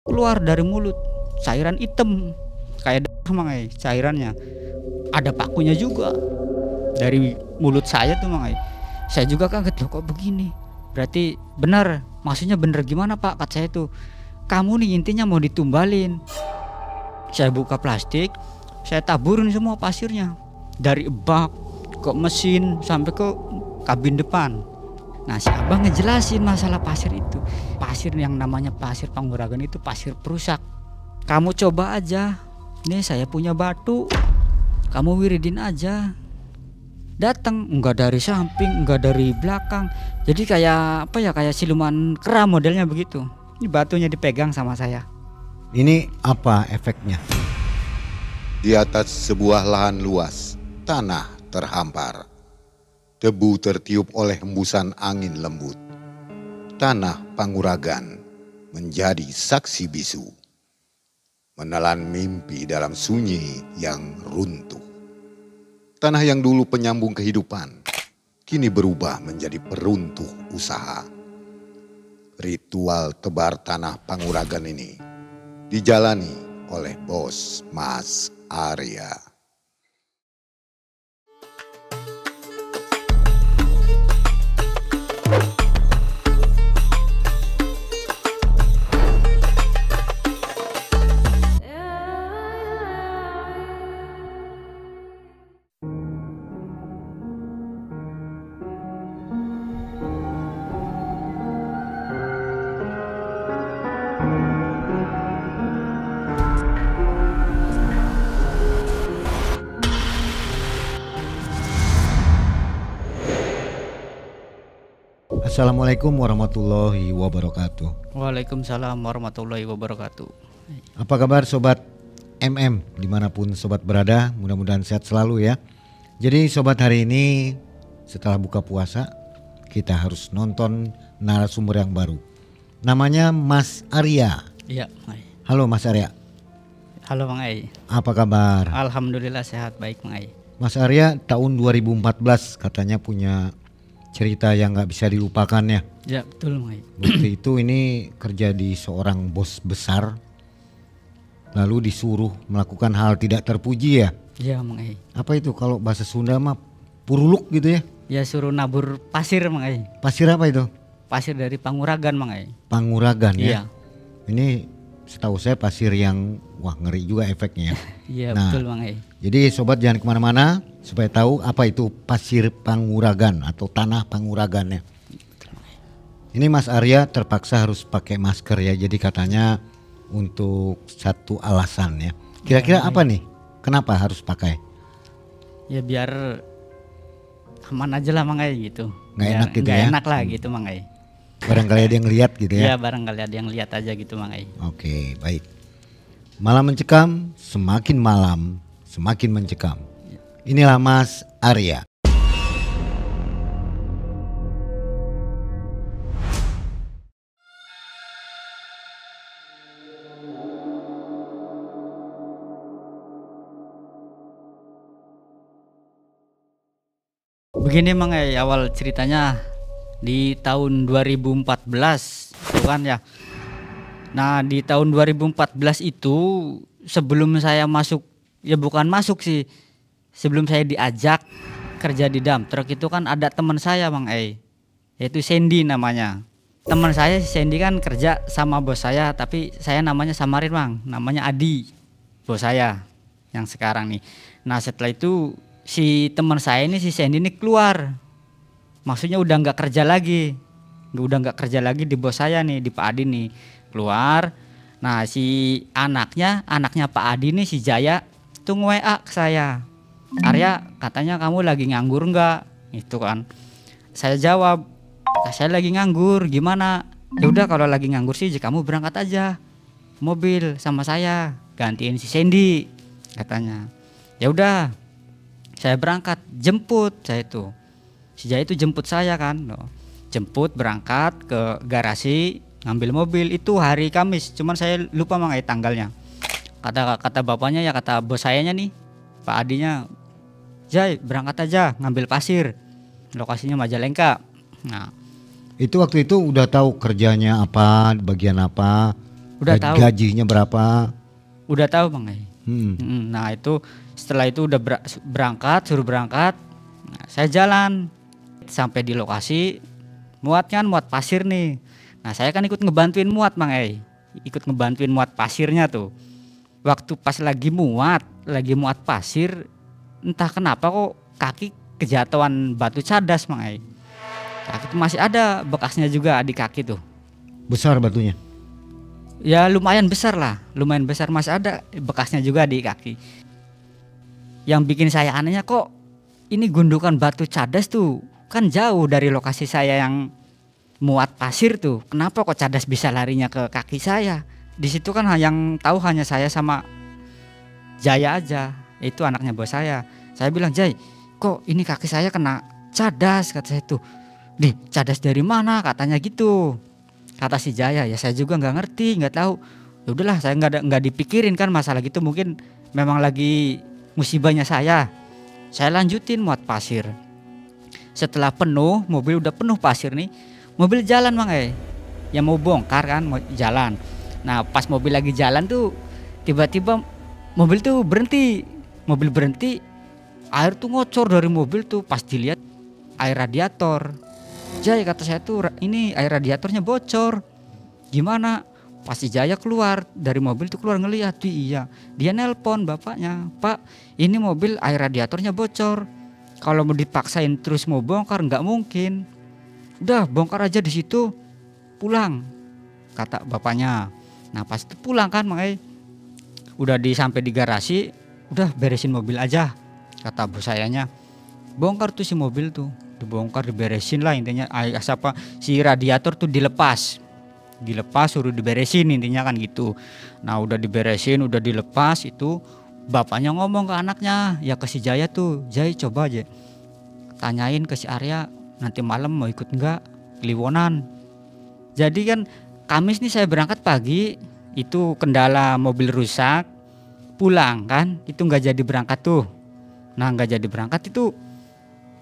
keluar dari mulut cairan hitam kayak Mang Ai, cairannya. Ada pakunya juga dari mulut saya tuh Mang Ai. Saya juga kaget, loh kok begini. Berarti benar, maksudnya benar gimana Pak? Kata saya tuh, kamu nih intinya mau ditumbalin. Saya buka plastik, saya taburin semua pasirnya. Dari bak ke mesin sampai ke kabin depan. Nah si abang ngejelasin masalah pasir itu. Pasir yang namanya pasir Panguragan itu pasir perusak. Kamu coba aja, nih saya punya batu, kamu wiridin aja. Datang enggak dari samping, enggak dari belakang. Jadi kayak apa ya, kayak siluman kera modelnya begitu. Ini batunya dipegang sama saya. Ini apa efeknya? Di atas sebuah lahan luas, tanah terhampar. Debu tertiup oleh hembusan angin lembut. Tanah Panguragan menjadi saksi bisu. Menelan mimpi dalam sunyi yang runtuh. Tanah yang dulu penyambung kehidupan, kini berubah menjadi peruntuh usaha. Ritual tebar tanah Panguragan ini dijalani oleh bos Mas Arya. Assalamualaikum warahmatullahi wabarakatuh. Waalaikumsalam warahmatullahi wabarakatuh. Apa kabar sobat MM dimanapun sobat berada, mudah-mudahan sehat selalu ya. Jadi sobat, hari ini setelah buka puasa kita harus nonton narasumber yang baru. Namanya Mas Arya. Iya, Mang Ai. Halo Mas Arya. Halo Mang Ai. Apa kabar? Alhamdulillah sehat, baik Mang Ai. Mas Arya tahun 2014 katanya punya cerita yang gak bisa dilupakan ya. Ya betul Mang Ai. Waktu itu ini kerja di seorang bos besar, lalu disuruh melakukan hal tidak terpuji ya. Iya Mang Ai. Apa itu kalau bahasa Sunda mah puruluk gitu ya? Ya suruh nabur pasir Mang Ai. Pasir apa itu? Pasir dari Panguragan Mang Ai. Panguragan ya. Iya. Ini setahu saya pasir yang wah ngeri juga efeknya ya. Iya Nah, betul Mang Ai. Jadi sobat jangan kemana-mana supaya tahu apa itu pasir Panguragan atau tanah Panguragan ya. Ini Mas Arya terpaksa harus pakai masker ya. Jadi katanya untuk satu alasan ya. Kira-kira apa nih? Kenapa harus pakai? Ya biar aman aja lah Mang Ai gitu. Nggak enak gitu nggak ya? enak lah gitu Mang Ai. Barangkali ada yang lihat gitu ya. Iya barangkali ada yang lihat aja gitu Mang Ai. Oke, baik. Malam mencekam, semakin malam semakin mencekam. Inilah Mas Arya. Begini Mang Ai, awal ceritanya di tahun 2014 itu kan ya. Nah di tahun 2014 itu sebelum saya masuk, ya bukan masuk sih, sebelum saya diajak kerja di dump truck itu kan ada teman saya Mang Ai, yaitu Sandy namanya. Teman saya si Sandy kan kerja sama bos saya, tapi saya namanya samarin Mang, namanya Adi, bos saya yang sekarang nih. Nah setelah itu si teman saya ini, si Sandy ini keluar, maksudnya udah nggak kerja lagi, kerja lagi di bos saya nih, di Pak Adi nih, keluar. Nah si anaknya Pak Adi nih, si Jaya tuh nge-WA ke saya, Arya katanya kamu lagi nganggur nggak? Itu kan saya jawab, saya lagi nganggur, gimana? Ya udah kalau lagi nganggur sih kamu berangkat aja mobil sama saya, gantiin si Sandy katanya. Ya udah saya berangkat, jemput saya itu, si Jaya itu jemput saya kan, jemput berangkat ke garasi ngambil mobil. Itu hari Kamis, cuman saya lupa Mang Ai tanggalnya. Kata bapaknya, ya kata bos sayanya nih, Pak Adinya, Jai berangkat aja ngambil pasir, lokasinya Majalengka. Nah Itu waktu itu udah tahu kerjanya apa, bagian apa? Udah tahu. Gajinya berapa? Udah tahu Bang Ai. Nah itu setelah itu udah suruh berangkat. Nah, saya jalan sampai di lokasi, muat pasir nih. Nah saya kan ikut ngebantuin muat Bang Ai, ikut ngebantuin muat pasirnya tuh. Waktu pas lagi muat pasir, entah kenapa kok kaki kejatuhan batu cadas Bang Ai. Kaki itu masih ada bekasnya juga di kaki tuh. Besar batunya? Ya lumayan besar lah, lumayan besar, masih ada bekasnya juga di kaki. Yang bikin saya anehnya kok ini gundukan batu cadas tuh kan jauh dari lokasi saya yang muat pasir tuh. Kenapa kok cadas bisa larinya ke kaki saya? Di situ kan yang tahu hanya saya sama Jaya aja, itu anaknya bos saya. Saya bilang, Jay, kok ini kaki saya kena cadas, kata saya tuh. Nih cadas dari mana? Katanya gitu. Kata si Jaya, ya saya juga nggak ngerti, nggak tahu. Ya udahlah, saya nggak dipikirin kan masalah gitu, mungkin memang lagi musibahnya saya. Saya lanjutin muat pasir. Setelah penuh, mobil udah penuh pasir nih, mobil jalan Bang yang mau bongkar kan, mau jalan. Nah pas mobil lagi jalan tuh tiba-tiba mobil tuh berhenti. Mobil berhenti, air tuh ngocor dari mobil tuh, pas dilihat air radiator. Jaya, kata saya tuh, ini air radiatornya bocor. Gimana? Pas si Jaya keluar dari mobil tuh, keluar ngeliat tuh, iya. Dia nelpon bapaknya, Pak, ini mobil air radiatornya bocor. Kalau mau dipaksain terus mau bongkar nggak mungkin. Udah bongkar aja di situ, pulang, kata bapaknya. Nah pas itu pulang kan makanya udah sampai di garasi, udah beresin mobil aja, kata bos sayanya. Bongkar tuh si mobil tuh, dibongkar diberesin lah intinya. Apa si radiator tuh dilepas suruh diberesin intinya kan gitu. Nah udah diberesin, udah dilepas itu, bapaknya ngomong ke anaknya, ya ke si Jaya tuh, Jaya coba aja tanyain ke si Arya nanti malam mau ikut enggak Kliwonan. Jadi kan Kamis nih saya berangkat pagi, itu kendala mobil rusak, pulang kan itu nggak jadi berangkat tuh. Nah nggak jadi berangkat itu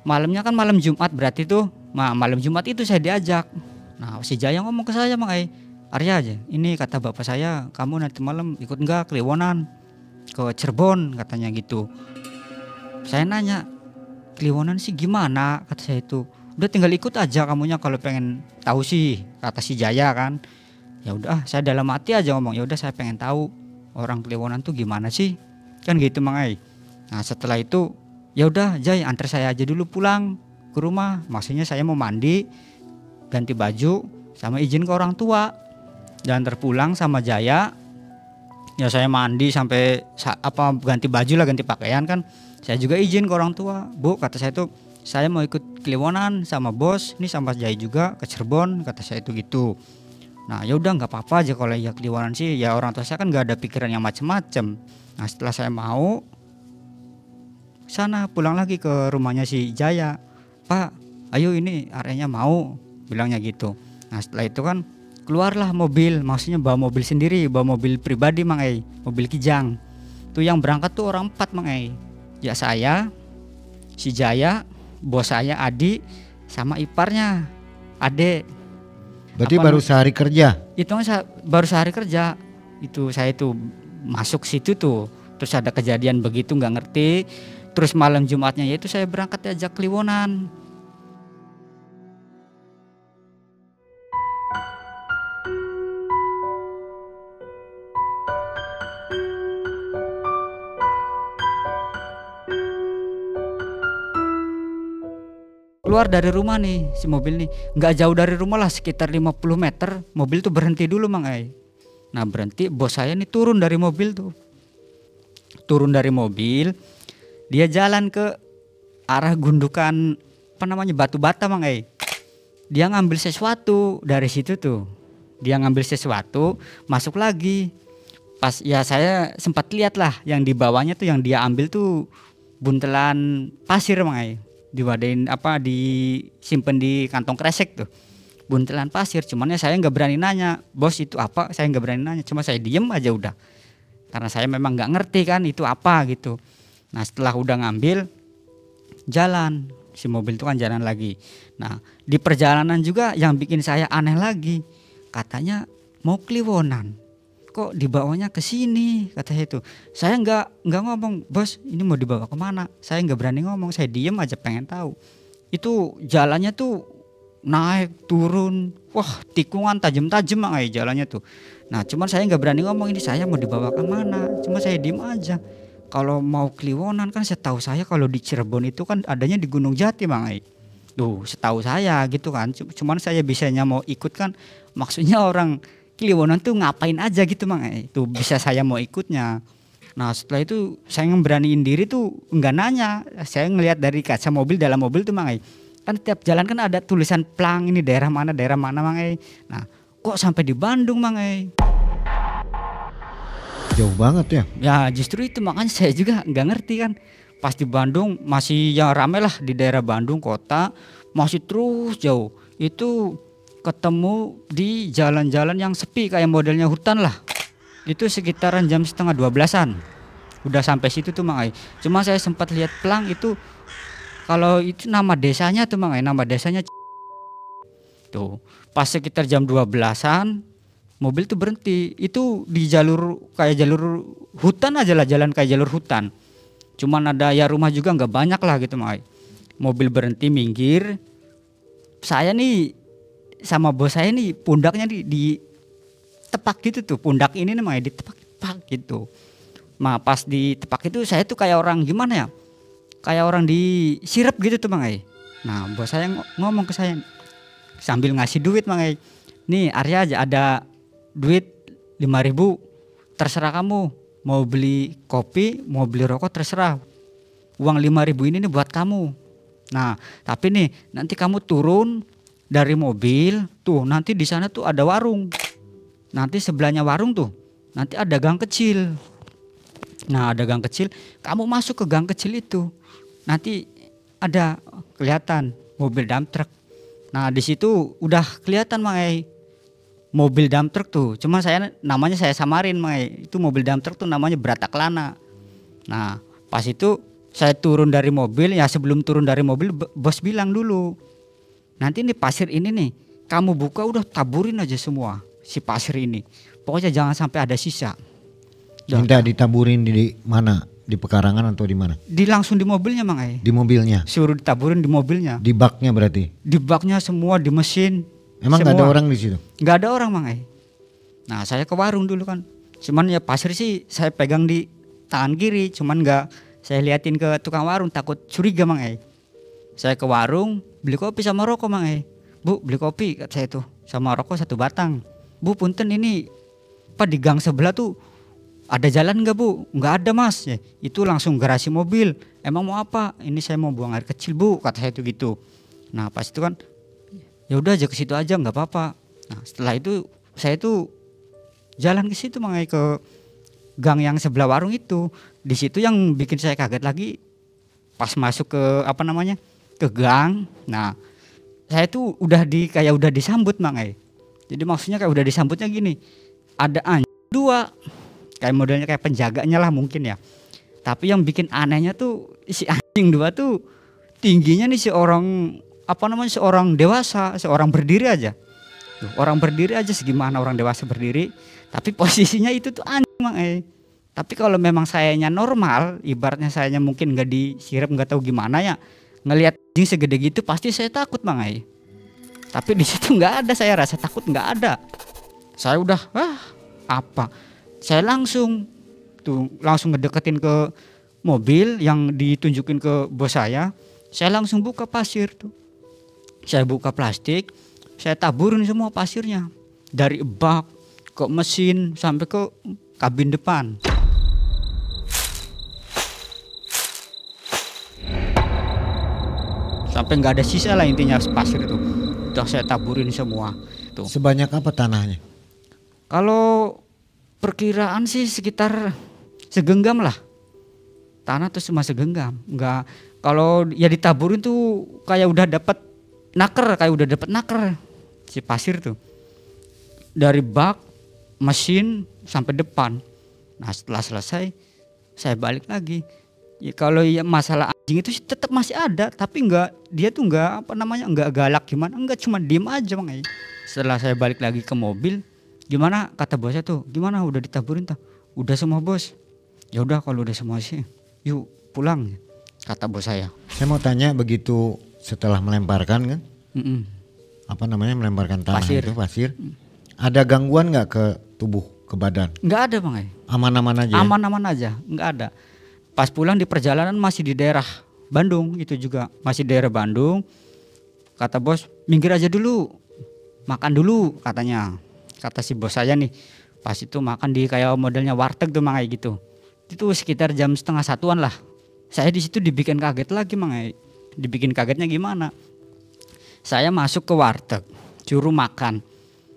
malamnya kan malam Jumat, berarti tuh malam Jumat itu saya diajak. Nah si Jaya ngomong ke saya, Bang Arya aja, ini kata bapak saya kamu nanti malam ikut enggak Kliwonan ke Cirebon, katanya gitu. Saya nanya, Kliwonan sih gimana, kata saya itu. Udah tinggal ikut aja kamunya kalau pengen tahu sih, kata si Jaya kan. Ya udah saya dalam hati aja ngomong, ya udah saya pengen tahu orang Kliwonan tuh gimana sih, kan gitu Bang Nah setelah itu ya udah Jay antar saya aja dulu pulang ke rumah, maksudnya saya mau mandi, ganti baju, sama izin ke orang tua, dan terpulang sama Jaya. Ya saya mandi sampai ganti baju lah, ganti pakaian kan, saya juga izin ke orang tua. Bu, kata saya tuh, saya mau ikut Kliwonan sama bos, ini sama Jaya juga ke Cirebon, kata saya itu gitu. Nah ya udah nggak apa-apa aja kalau ya Kliwonan sih, ya orang tua saya kan nggak ada pikiran yang macem-macem. Nah setelah saya mau sana, pulang lagi ke rumahnya si Jaya, Pak ayo ini areanya mau, bilangnya gitu. Nah setelah itu kan keluarlah mobil, maksudnya bawa mobil sendiri, bawa mobil pribadi Mang mobil Kijang. Tuh yang berangkat tuh orang 4 Mang ya saya, si Jaya, bos saya Adi, sama iparnya Ade. Berarti baru sehari kerja? Itu baru sehari kerja. Itu saya tuh masuk situ tuh, terus ada kejadian begitu nggak ngerti. Terus malam Jumatnya yaitu saya berangkat diajak Kliwonan. Keluar dari rumah nih si mobil nih, nggak jauh dari rumah lah, sekitar 50 meter mobil tuh berhenti dulu Mang Nah berhenti, bos saya nih turun dari mobil tuh, turun dari mobil, dia jalan ke arah gundukan batu bata Mang Dia ngambil sesuatu dari situ tuh, dia ngambil sesuatu, masuk lagi. Pas ya saya sempat lihat lah yang di bawahnya tuh, yang dia ambil tuh buntelan pasir Mang diwadain disimpan di kantong kresek tuh, buntelan pasir. Cuman ya saya nggak berani nanya, bos itu apa, saya nggak berani nanya, cuma saya diem aja udah, karena saya memang nggak ngerti kan itu apa gitu. Nah setelah udah ngambil, jalan si mobil itu kan jalan lagi. Nah di perjalanan juga yang bikin saya aneh lagi, katanya mau Kliwonan. kok dibawanya ke sini, kata saya itu. Saya nggak ngomong, bos ini mau dibawa kemana, saya nggak berani ngomong, saya diem aja pengen tahu. Itu jalannya tuh naik turun, wah tikungan tajam-tajam jalannya tuh. Nah cuman saya nggak berani ngomong ini saya mau dibawa kemana, cuma saya diem aja. Kalau mau Kliwonan kan setahu saya kalau di Cirebon itu kan adanya di Gunung Jati tuh setahu saya gitu kan. Cuman saya bisanya mau ikut kan, maksudnya orang Kliwonan tuh ngapain aja gitu itu bisa saya mau ikutnya. Nah setelah itu saya ngeberaniin diri tuh nggak nanya, saya ngelihat dari kaca mobil, dalam mobil tuh kan tiap jalan kan ada tulisan plang ini daerah mana Nah kok sampai di Bandung Jauh banget ya. Ya justru itu makanya saya juga nggak ngerti kan. Pas di Bandung masih yang rame lah, di daerah Bandung kota masih terus jauh. Itu ketemu di jalan-jalan yang sepi kayak modelnya hutan lah. Itu sekitaran jam setengah 12-an. Udah sampai situ tuh Cuma saya sempat lihat pelang itu, kalau itu nama desanya tuh nama desanya tuh. Pas sekitar jam 12-an mobil tuh berhenti. Itu di jalur kayak jalur hutan aja lah, jalan kayak jalur hutan. Cuman ada ya rumah juga nggak banyak lah gitu Mobil berhenti minggir. Saya nih sama bos saya nih pundaknya di tepak gitu tuh, pundak ini nih ditepak gitu. Nah pas di tepak itu saya tuh kayak orang gimana ya, kayak orang disirep gitu tuh Nah bos saya ngomong ke saya sambil ngasih duit nih Arya aja ada duit 5.000, terserah kamu mau beli kopi mau beli rokok terserah, uang 5.000 ini nih buat kamu. Nah tapi nih nanti kamu turun dari mobil tuh, nanti di sana tuh ada warung. Nanti sebelahnya warung tuh nanti ada gang kecil. Nah ada gang kecil, kamu masuk ke gang kecil itu. Nanti ada kelihatan mobil dump truck. Nah di situ udah kelihatan mobil dump truck tuh. Cuma namanya saya samarin itu mobil dump truck tuh namanya Brataklana. Nah pas itu saya turun dari mobil, ya sebelum turun dari mobil bos bilang dulu, nanti nih pasir ini nih kamu buka udah taburin aja semua si pasir ini. Pokoknya jangan sampai ada sisa. Minta ditaburin di mana? Di pekarangan atau di mana? Langsung di mobilnya Di mobilnya? Suruh ditaburin di mobilnya. Di baknya berarti? Di baknya semua, di mesin. Emang nggak ada orang di situ? Nggak ada orang Nah saya ke warung dulu kan. Cuman ya pasir sih saya pegang di tangan kiri. Cuman nggak saya liatin ke tukang warung, takut curiga Saya ke warung beli kopi sama rokok Bu beli kopi kata saya tuh, sama rokok 1 batang. Bu punten ini di gang sebelah tuh ada jalan nggak Bu? Nggak ada Mas. Ya, itu langsung garasi mobil. Emang mau apa? Ini saya mau buang air kecil Bu, kata saya tuh gitu. Nah pas itu kan ya udah aja ke situ aja nggak apa-apa. Nah setelah itu saya tuh jalan ke situ ke gang yang sebelah warung itu. Di situ yang bikin saya kaget lagi pas masuk ke ke gang. Nah saya tuh udah disambut Jadi maksudnya kayak udah disambutnya gini, ada anjing 2 kayak modelnya kayak penjaganya lah mungkin ya. Tapi yang bikin anehnya tuh si anjing 2 tuh tingginya nih seorang dewasa, seorang berdiri aja. Tuh, orang berdiri aja segimana orang dewasa berdiri, tapi posisinya itu tuh anjing Tapi kalau memang sayanya normal, ibaratnya sayanya mungkin nggak disirep nggak tahu gimana ya, ngelihat anjing segede gitu pasti saya takut Tapi di situ nggak ada, saya rasa takut nggak ada. Saya udah saya langsung ngedeketin ke mobil yang ditunjukin ke bos saya. Saya langsung buka pasir tuh. Saya buka plastik, saya taburin semua pasirnya. Dari bak ke mesin sampai ke kabin depan. Sampai nggak ada sisa lah intinya pasir itu. Udah saya taburin semua. Tuh. Sebanyak apa tanahnya? Kalau perkiraan sih sekitar segenggam lah. Tanah tuh cuma segenggam. Enggak, kalau ya ditaburin tuh kayak udah dapat naker si pasir tuh. Dari bak, mesin sampai depan. Nah, setelah selesai saya balik lagi. Ya kalau ya masalah anjing itu tetap masih ada, tapi dia tuh enggak galak gimana, enggak, cuma diem aja Setelah saya balik lagi ke mobil, Gimana kata bosnya tuh, gimana udah ditaburin tuh? Udah semua bos. Ya udah kalau udah semua sih, yuk pulang kata bos saya. Saya mau tanya begitu setelah melemparkan kan, apa namanya melemparkan tanah Pasir. itu pasir, ada gangguan nggak ke tubuh, ke badan? Nggak ada Bang. Aman-aman aja. Ya? Aman-aman aja, nggak ada. Pas pulang di perjalanan masih di daerah Bandung, itu juga masih daerah Bandung. Kata bos, minggir aja dulu, makan dulu katanya. Kata si bos saya nih, pas itu makan di kayak modelnya warteg tuh Mang gitu. Itu sekitar jam 12:30-an lah. Saya di situ dibikin kaget lagi Mang. Dibikin kagetnya gimana? Saya masuk ke warteg, suruh makan.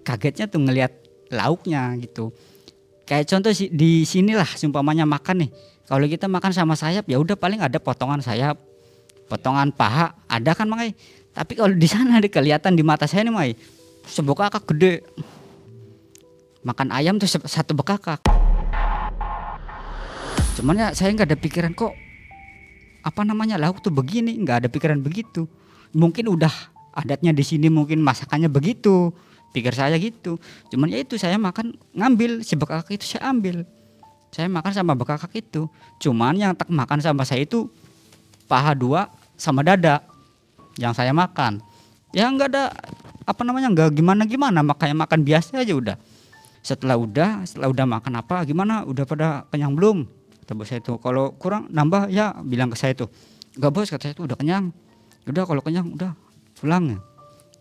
Kagetnya tuh ngelihat lauknya gitu. Kayak contoh di sinilah seumpamanya makan nih. Kalau kita makan sama sayap ya udah paling ada potongan sayap, potongan paha, ada kan Mang. Tapi kalau di sana kelihatan di mata saya nih Mang, sebekakak gede. Makan ayam tuh satu bekakak. Cuman ya saya nggak ada pikiran kok apa namanya lauk tuh begini, nggak ada pikiran begitu. Mungkin udah adatnya di sini, mungkin masakannya begitu, pikir saya gitu. Cuman ya itu saya makan ngambil si bekakak itu saya ambil. Saya makan sama bekakak itu. Cuman yang tak makan sama saya itu paha 2 sama dada yang saya makan. Ya nggak ada apa namanya nggak gimana makanya makan biasa aja udah. Setelah udah makan apa gimana, udah pada kenyang belum? Kata bos saya itu, kalau kurang nambah ya bilang ke saya itu. Enggak bos, kata saya itu udah kenyang. Udah kalau kenyang udah pulang ya.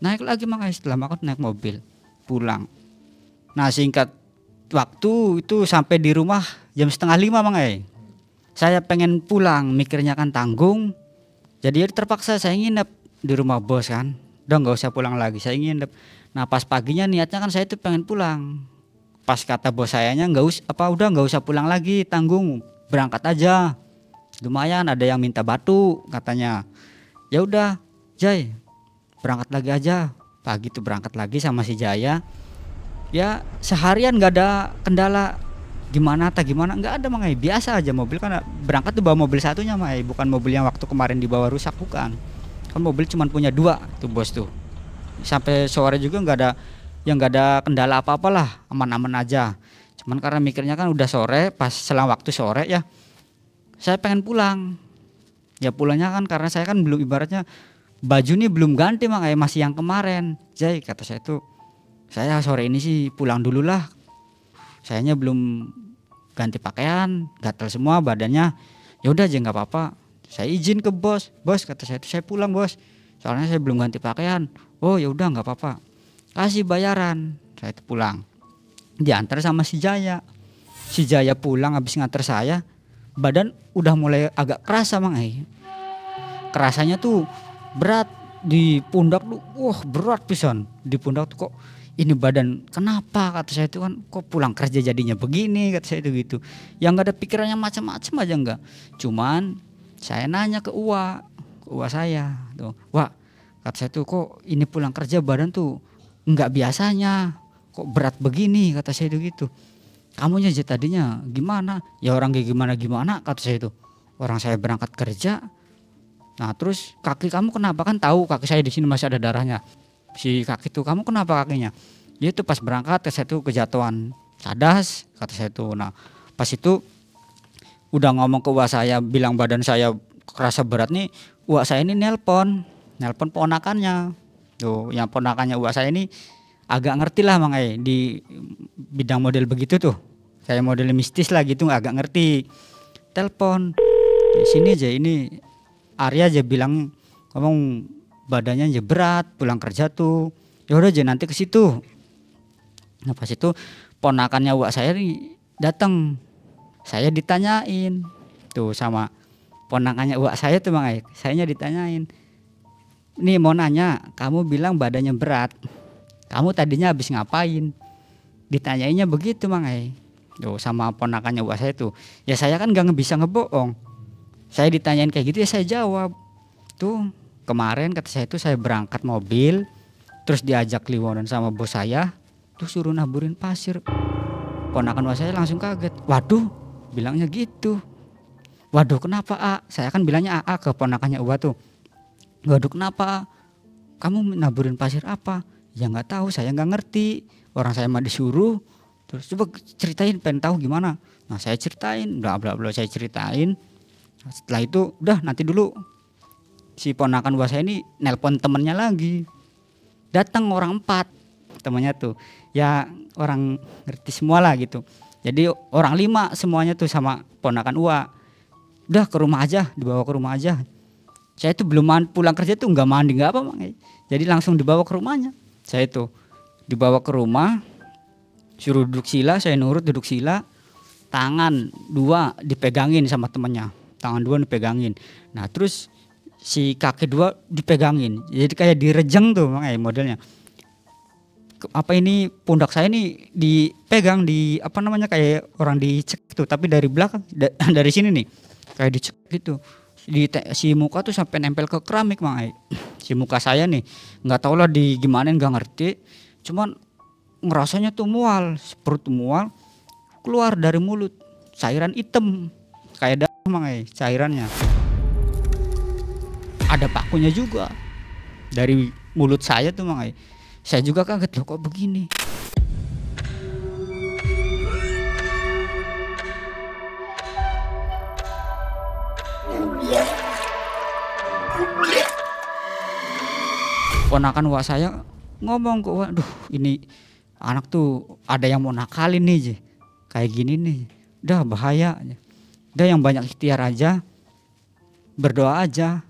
Naik lagi makanya setelah makan naik mobil pulang. Nah singkat waktu itu sampai di rumah jam 4:30 makanya. Saya pengen pulang, mikirnya kan tanggung. Jadi terpaksa saya nginep di rumah bos kan. Udah nggak usah pulang lagi, saya nginep. Nah pas paginya niatnya kan saya itu pengen pulang. Pas kata bos sayanya udah nggak usah pulang lagi, tanggung, berangkat aja. Lumayan ada yang minta batu katanya. Ya udah, Jai, berangkat lagi aja. Pagi tuh berangkat lagi sama si Jaya. Ya seharian nggak ada kendala gimana nggak ada Mang. Biasa aja mobil kan berangkat tuh bawa mobil satunya Mang, bukan mobil yang waktu kemarin dibawa rusak, bukan. Kan mobil cuma punya 2 tuh bos tuh. Sampai sore juga nggak ada kendala apa-apalah, aman-aman aja. Cuman karena mikirnya kan udah sore, pas selang waktu sore ya saya pengen pulang. Ya pulangnya kan karena saya kan belum, ibaratnya baju nih belum ganti Mang, masih yang kemarin. Jai, kata saya tuh, saya sore ini sih pulang dulu lah. Sayanya belum ganti pakaian, gatal semua badannya. Ya udah aja nggak apa-apa. Saya izin ke bos. Bos, kata saya tuh, saya pulang bos. Soalnya saya belum ganti pakaian. Oh ya udah nggak apa-apa. Kasih bayaran. Saya itu pulang. Diantar sama si Jaya. Si Jaya pulang habis nganter saya, badan udah mulai agak kerasa Mang. Kerasanya tuh berat di pundak tuh, wah berat pisan. Di pundak tuh kok ini badan kenapa, kata saya itu kan, kok pulang kerja jadinya begini, kata saya itu gitu. Yang nggak ada pikirannya macam-macam aja enggak. Cuman saya nanya ke uwa saya tuh, Wak, kata saya tuh kok ini pulang kerja badan tuh nggak biasanya, kok berat begini, kata saya itu gitu. Kamunya aja tadinya gimana? Ya orang kayak gimana, kata saya itu. Orang saya berangkat kerja. Nah terus kaki kamu kenapa, kan tahu kaki saya di sini masih ada darahnya. Si kaki tuh, kamu kenapa kakinya? Dia tuh pas berangkat saya tuh kejatuhan cadas, kata saya tuh. Nah pas itu udah ngomong ke uwa saya, bilang badan saya kerasa berat nih. Uwa saya ini nelpon ponakannya. Tuh yang ponakannya uwa saya ini agak ngerti lah Mang di bidang model begitu tuh. Kayak model mistis lah gitu, agak ngerti. Telepon, di sini aja ini Arya aja bilang ngomong badannya aja berat, pulang kerja tuh. Ya udah aja nanti ke situ. Nah pas itu ponakannya uak saya nih datang. Saya ditanyain tuh sama ponakannya uak saya tuh Mang. Sayanya ditanyain. Nih mau nanya, kamu bilang badannya berat. Kamu tadinya habis ngapain? Ditanyainnya begitu Mang. Tuh sama ponakannya uak saya tuh. Ya saya kan gak bisa ngebohong. Saya ditanyain kayak gitu ya saya jawab. Tuh kemarin kata saya itu saya berangkat mobil, terus diajak liwonan sama bos saya, tuh suruh naburin pasir. Ponakan uak saya langsung kaget. Waduh, bilangnya gitu. Waduh kenapa A? Saya kan bilangnya AA ke ponakannya uak tuh. Waduh kenapa A? Kamu naburin pasir apa? Ya nggak tahu, saya nggak ngerti. orang saya mah disuruh, terus coba ceritain pengen tahu gimana. Nah saya ceritain, bla bla bla saya ceritain. Setelah itu udah nanti dulu si ponakan gua saya ini nelpon temennya lagi. Datang orang 4 temannya tuh. Ya orang ngerti semua lah gitu. Jadi orang 5 semuanya tuh sama ponakan Uwa. Udah ke rumah aja, dibawa ke rumah aja. Saya tuh belum pulang kerja tuh nggak mandi nggak apa, jadi langsung dibawa ke rumahnya. Saya tuh dibawa ke rumah, suruh duduk sila, saya nurut duduk sila. Tangan 2 dipegangin sama temannya, tangan 2 dipegangin. Nah terus si kaki 2 dipegangin, jadi kayak direjeng tuh modelnya. Apa ini pundak saya ini dipegang di apa namanya kayak orang dicek tuh, tapi dari belakang dari sini nih kayak dicek gitu. Si muka tuh sampai nempel ke keramik si muka saya nih nggak tahu lah di gimana, nggak ngerti, cuman ngerasanya tuh mual, perut mual, keluar dari mulut cairan hitam kayak darah cairannya. Ada pakunya juga dari mulut saya tuh saya juga kaget, loh kok begini. Ponakan Wak saya ngomong kok, waduh ini anak tuh ada yang mau nakalin nih kayak gini nih, udah bahaya, udah yang banyak ikhtiar aja, berdoa aja,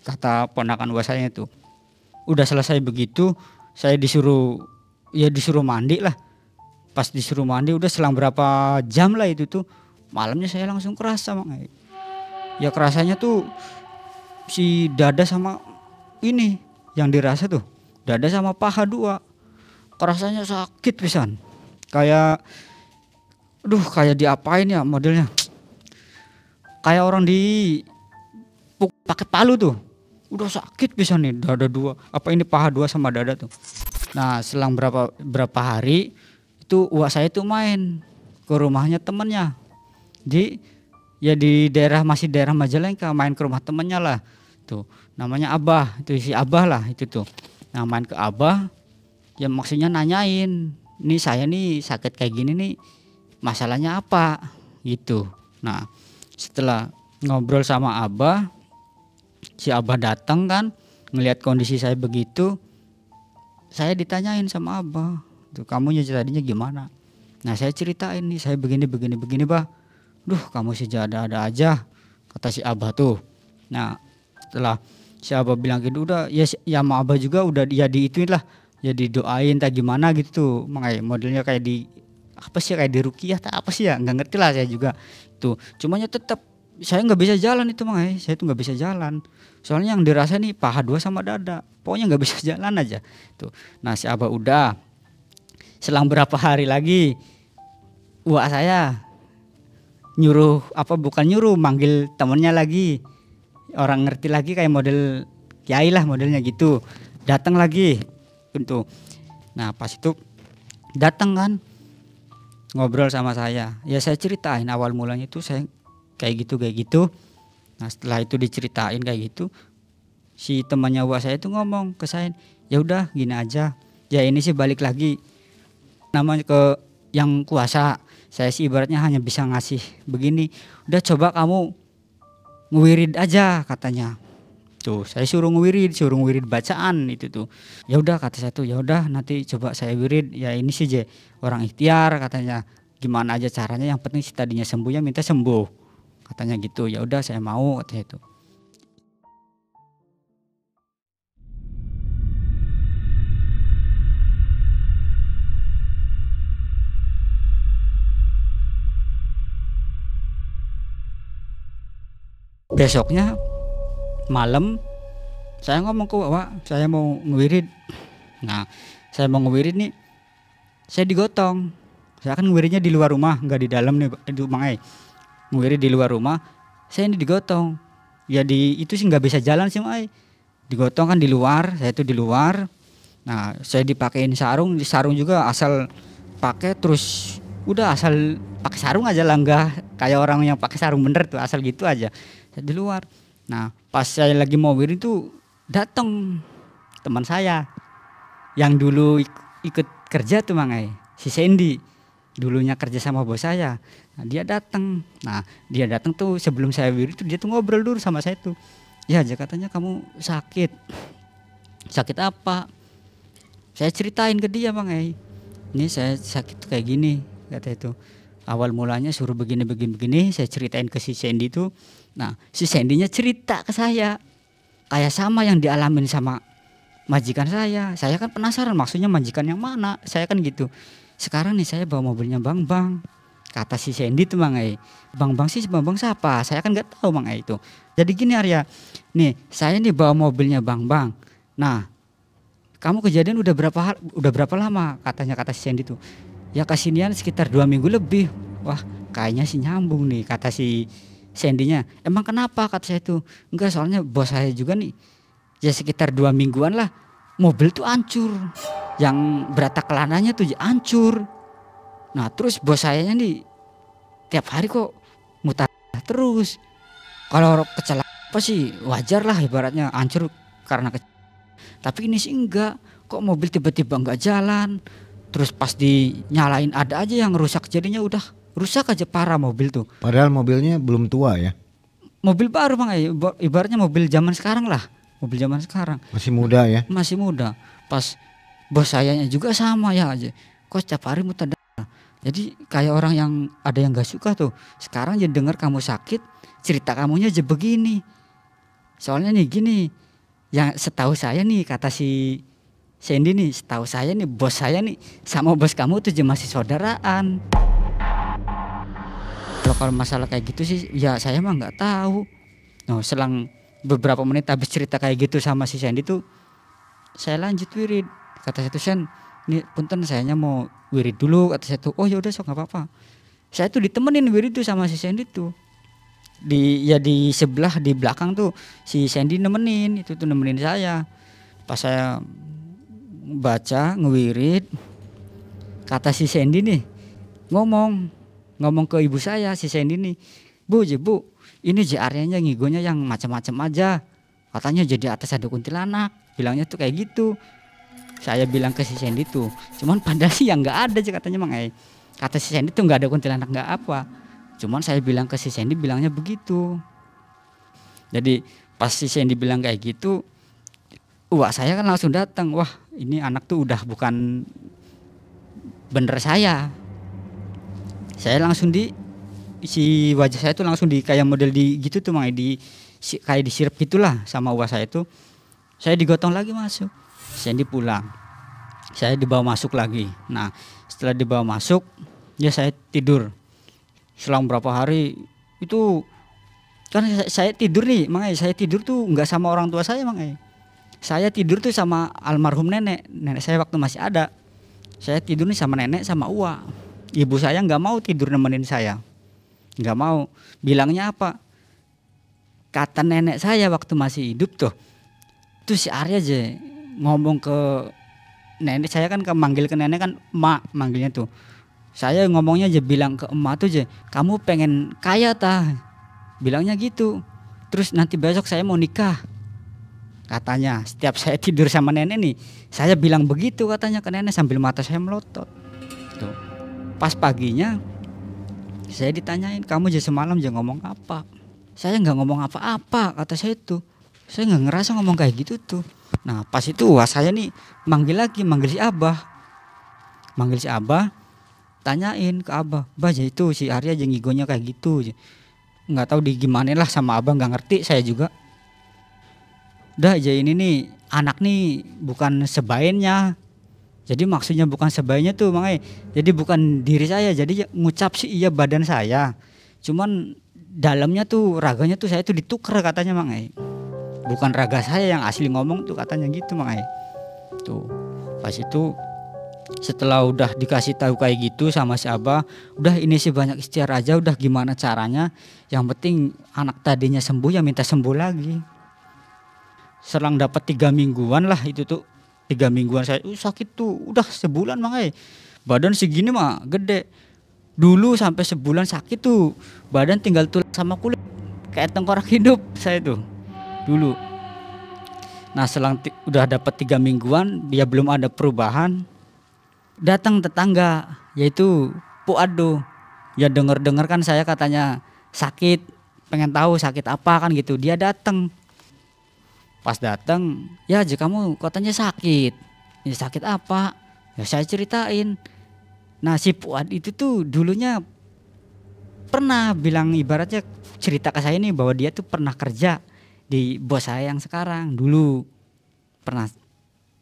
kata ponakan Wak saya itu. Udah selesai begitu saya disuruh mandi lah. Pas disuruh mandi udah selang berapa jam lah itu tuh, malamnya saya langsung kerasa ya kerasanya tuh si dada sama ini yang dirasa tuh dada sama paha 2 kerasanya sakit pisan, kayak kayak diapain ya modelnya, kayak orang pakai palu tuh, udah sakit pisan nih dada 2, apa ini paha 2 sama dada tuh. Nah selang berapa hari itu Uwa saya tuh main ke rumahnya temennya di daerah Majalengka, main ke rumah temennya lah tuh, namanya Abah, itu si Abah lah itu tuh. Nah main ke Abah ya maksudnya nanyain, nih saya nih sakit kayak gini nih masalahnya apa gitu. Nah setelah ngobrol sama Abah, si Abah datang kan ngelihat kondisi saya begitu, saya ditanyain sama Abah tuh, kamu tadinya gimana. Nah saya ceritain nih saya begini Bah. Kamu sih ada aja, kata si Abah tuh. Nah setelah si Abah bilang gitu, udah ya sama Abah juga udah ya diituin lah, ya didoain tak gimana gitu, modelnya kayak kayak di ruqyah tak apa sih ya, nggak ngerti lah saya juga tuh. Cumanya tetap saya nggak bisa jalan itu saya tuh nggak bisa jalan, soalnya yang dirasa nih paha 2 sama dada, pokoknya nggak bisa jalan aja tuh. Nah si Abah udah selang berapa hari lagi Wak saya manggil temennya lagi, orang ngerti lagi kayak model kiai lah modelnya gitu, datang lagi untuk. Nah pas itu datang kan ngobrol sama saya, ya saya ceritain awal mulanya itu saya kayak gitu. Nah setelah itu diceritain kayak gitu, si temannya Wak saya itu ngomong ke saya, ya udah gini aja, ya ini sih balik lagi namanya ke yang kuasa, saya sih ibaratnya hanya bisa ngasih begini, udah coba kamu ngewirid aja katanya tuh. Saya suruh ngewirid bacaan itu tuh. Ya udah kata saya tuh, ya udah nanti coba saya wirid, ya ini sih orang ikhtiar katanya, gimana aja caranya yang penting si tadinya sembuh ya minta sembuh katanya gitu. Ya udah saya mau katanya itu. Besoknya malam saya ngomong ke Wak, saya mau ngewirid. Nah saya mau ngewirid nih, saya digotong. Saya kan ngewiridnya di luar rumah, nggak di dalam nih itu ngewirid di luar rumah, saya ini digotong. Ya itu sih nggak bisa jalan sih digotong kan di luar, saya itu di luar. Nah saya dipakein sarung juga asal pakai, terus udah asal pakai sarung aja lah, nggak kayak orang yang pakai sarung bener tuh, asal gitu aja saya di luar. Nah pas saya lagi mau wirid tuh datang teman saya yang dulu ikut kerja tuh Mang Ai. Si Sandy dulunya kerja sama bos saya. Nah, dia datang. Nah, dia datang tuh sebelum saya wirid tuh dia tuh ngobrol dulu sama saya tuh. Ya, dia katanya kamu sakit. Sakit apa? Saya ceritain ke dia Mang Ai. Ini saya sakit kayak gini, kata itu. Awal mulanya suruh begini, saya ceritain ke si Sandy tuh. Nah, si Sandy-nya cerita ke saya. Kayak sama yang dialamin sama majikan saya. Saya kan penasaran maksudnya majikan yang mana. Saya kan gitu. Sekarang nih saya bawa mobilnya Bang Bang. Kata si Sandy tuh Mang Ai. Bang Bang sih Bang Bang siapa? Saya kan gak tahu Mang Ai itu. Jadi gini Arya. Nih, saya nih bawa mobilnya Bang Bang. Nah, kamu kejadian udah berapa lama? Kata si Sandy tuh. Ya kesinian sekitar 2 minggu lebih. Wah, kayaknya sih nyambung nih, kata si Sandy-nya. Emang kenapa? Kata saya tuh. Enggak, soalnya bos saya juga nih. Ya sekitar 2 mingguan lah. Mobil tuh hancur. Yang berata kelananya tuh hancur. Nah terus bos saya nih tiap hari kok mutar terus. Kalau kecelakaan apa sih wajar lah ibaratnya hancur karena tapi ini sih enggak. Kok mobil tiba-tiba enggak jalan. Terus pas dinyalain ada aja yang rusak, jadinya udah rusak aja parah mobil tuh. Padahal mobilnya belum tua ya. Mobil baru Bang, ibaratnya mobil zaman sekarang lah. Mobil zaman sekarang. Masih muda ya. Masih muda. Pas bos sayanya juga sama ya aja. Kok setiap hari muter. Jadi kayak orang yang ada yang gak suka tuh. Sekarang jadi dengar kamu sakit, cerita kamunya aja begini. Soalnya nih gini, yang setahu saya nih kata si Sandy nih, setahu saya nih bos saya nih sama bos kamu tuh masih saudaraan. Kalau masalah kayak gitu sih ya saya mah nggak tahu. Nah, selang beberapa menit habis cerita kayak gitu sama si Sandy tuh saya lanjut wirid. Kata saya tuh Sen, ini punten sayanya mau wirid dulu. Kata saya tuh oh ya udah sok nggak apa-apa. Saya tuh ditemenin wirid tuh sama si Sandy tuh. Di sebelah di belakang tuh si Sandy nemenin saya. Pas saya baca ngewirid, kata si Sandy nih ngomong ke ibu saya, si Sandy nih, Bu, ini Aryanya ngigonya yang macam-macam aja, katanya jadi atas ada kuntilanak, bilangnya tuh kayak gitu. Saya bilang ke si Sandy tuh, cuman padahal sih yang nggak ada aja katanya Mang Ai. Kata si Sandy tuh nggak ada kuntilanak nggak apa, cuman saya bilang ke si Sandy bilangnya begitu. Jadi pas si Sandy bilang kayak gitu, wah saya kan langsung datang, wah ini anak tuh udah bukan bener saya. Saya langsung si wajah saya tuh langsung di kayak model di gitu tuh Mang, kayak disirep gitulah sama wajah saya tuh. Saya digotong lagi masuk. Sandy pulang. Saya dibawa masuk lagi. Nah, setelah dibawa masuk, ya saya tidur. Selang berapa hari itu kan saya tidur nih, Mang, saya tidur tuh nggak sama orang tua saya, Mang. Saya tidur tuh sama almarhum nenek saya waktu masih ada. Saya tidur nih sama nenek sama Uwa. Ibu saya nggak mau tidur nemenin saya, nggak mau. Bilangnya apa? Kata nenek saya waktu masih hidup tuh si Arya aja ngomong ke nenek saya kan, manggil ke nenek kan emak manggilnya tuh. Saya ngomongnya aja bilang ke emak tuh aja, kamu pengen kaya tah? Bilangnya gitu. Terus nanti besok saya mau nikah. Katanya setiap saya tidur sama nenek nih, saya bilang begitu katanya ke nenek sambil mata saya melotot. Tuh. Pas paginya saya ditanyain, kamu aja semalam aja ngomong apa? Saya nggak ngomong apa-apa kata saya tuh. Saya nggak ngerasa ngomong kayak gitu tuh. Nah pas itu wah saya nih manggil si Abah, tanyain ke Abah, Bah itu si Arya aja ngigonya kayak gitu, nggak tahu di gimana lah sama Abah, nggak ngerti saya juga. Dah aja ini nih anak nih bukan sebainnya, jadi maksudnya bukan sebainnya tuh makanya, jadi bukan diri saya, jadi ngucap sih iya badan saya, cuman dalamnya tuh raganya tuh saya tuh ditukar katanya makanya. Bukan raga saya yang asli ngomong tuh katanya gitu makanya. Tuh pas itu setelah udah dikasih tahu kayak gitu sama si Abah, udah ini sih banyak ikhtiar aja, udah gimana caranya, yang penting anak tadinya sembuh ya minta sembuh lagi. Selang dapat 3 mingguan lah itu tuh, 3 mingguan saya sakit tuh udah sebulan makanya. Badan segini mah gede. Dulu sampai sebulan sakit tuh badan tinggal tulang sama kulit kayak tengkorak hidup saya tuh dulu. Nah selang udah dapat 3 mingguan dia belum ada perubahan. datang tetangga yaitu Puado. Ya denger-denger kan saya katanya sakit, pengen tahu sakit apa kan gitu. Dia datang. Pas datang, ya aja kamu katanya sakit. Ya sakit apa? Ya saya ceritain. Nah si Puad itu tuh dulunya pernah bilang ibaratnya cerita ke saya nih bahwa dia tuh pernah kerja di bos saya yang sekarang dulu. Pernah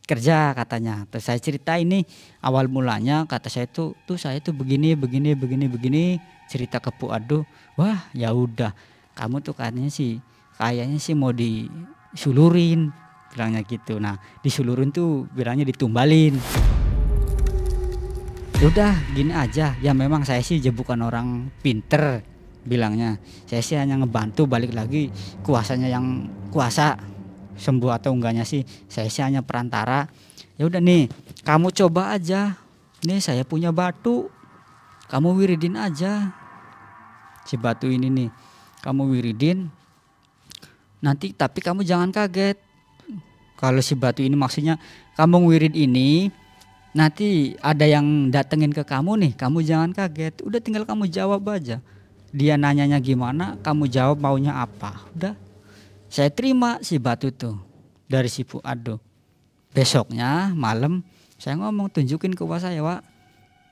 kerja katanya. Terus saya cerita ini awal mulanya kata saya tuh saya tuh begini cerita ke Puado. Wah ya udah kamu tuh kayaknya sih mau disulurin bilangnya gitu. Nah disulurin tuh bilangnya ditumbalin. Udah gini aja ya memang saya sih bukan orang pinter bilangnya. Saya sih hanya ngebantu balik lagi kuasanya yang kuasa. Sembuh atau enggaknya sih saya sih hanya perantara. Ya udah nih kamu coba aja, nih saya punya batu, kamu wiridin aja si batu ini nih, kamu wiridin nanti tapi kamu jangan kaget kalau si batu ini maksudnya kamu wirid ini nanti ada yang datengin ke kamu nih, kamu jangan kaget, udah tinggal kamu jawab aja. Dia nanyanya gimana kamu jawab maunya apa, udah. Saya terima si batu tuh dari si Puado. Besoknya malam saya ngomong tunjukin ke Wak saya, Wak.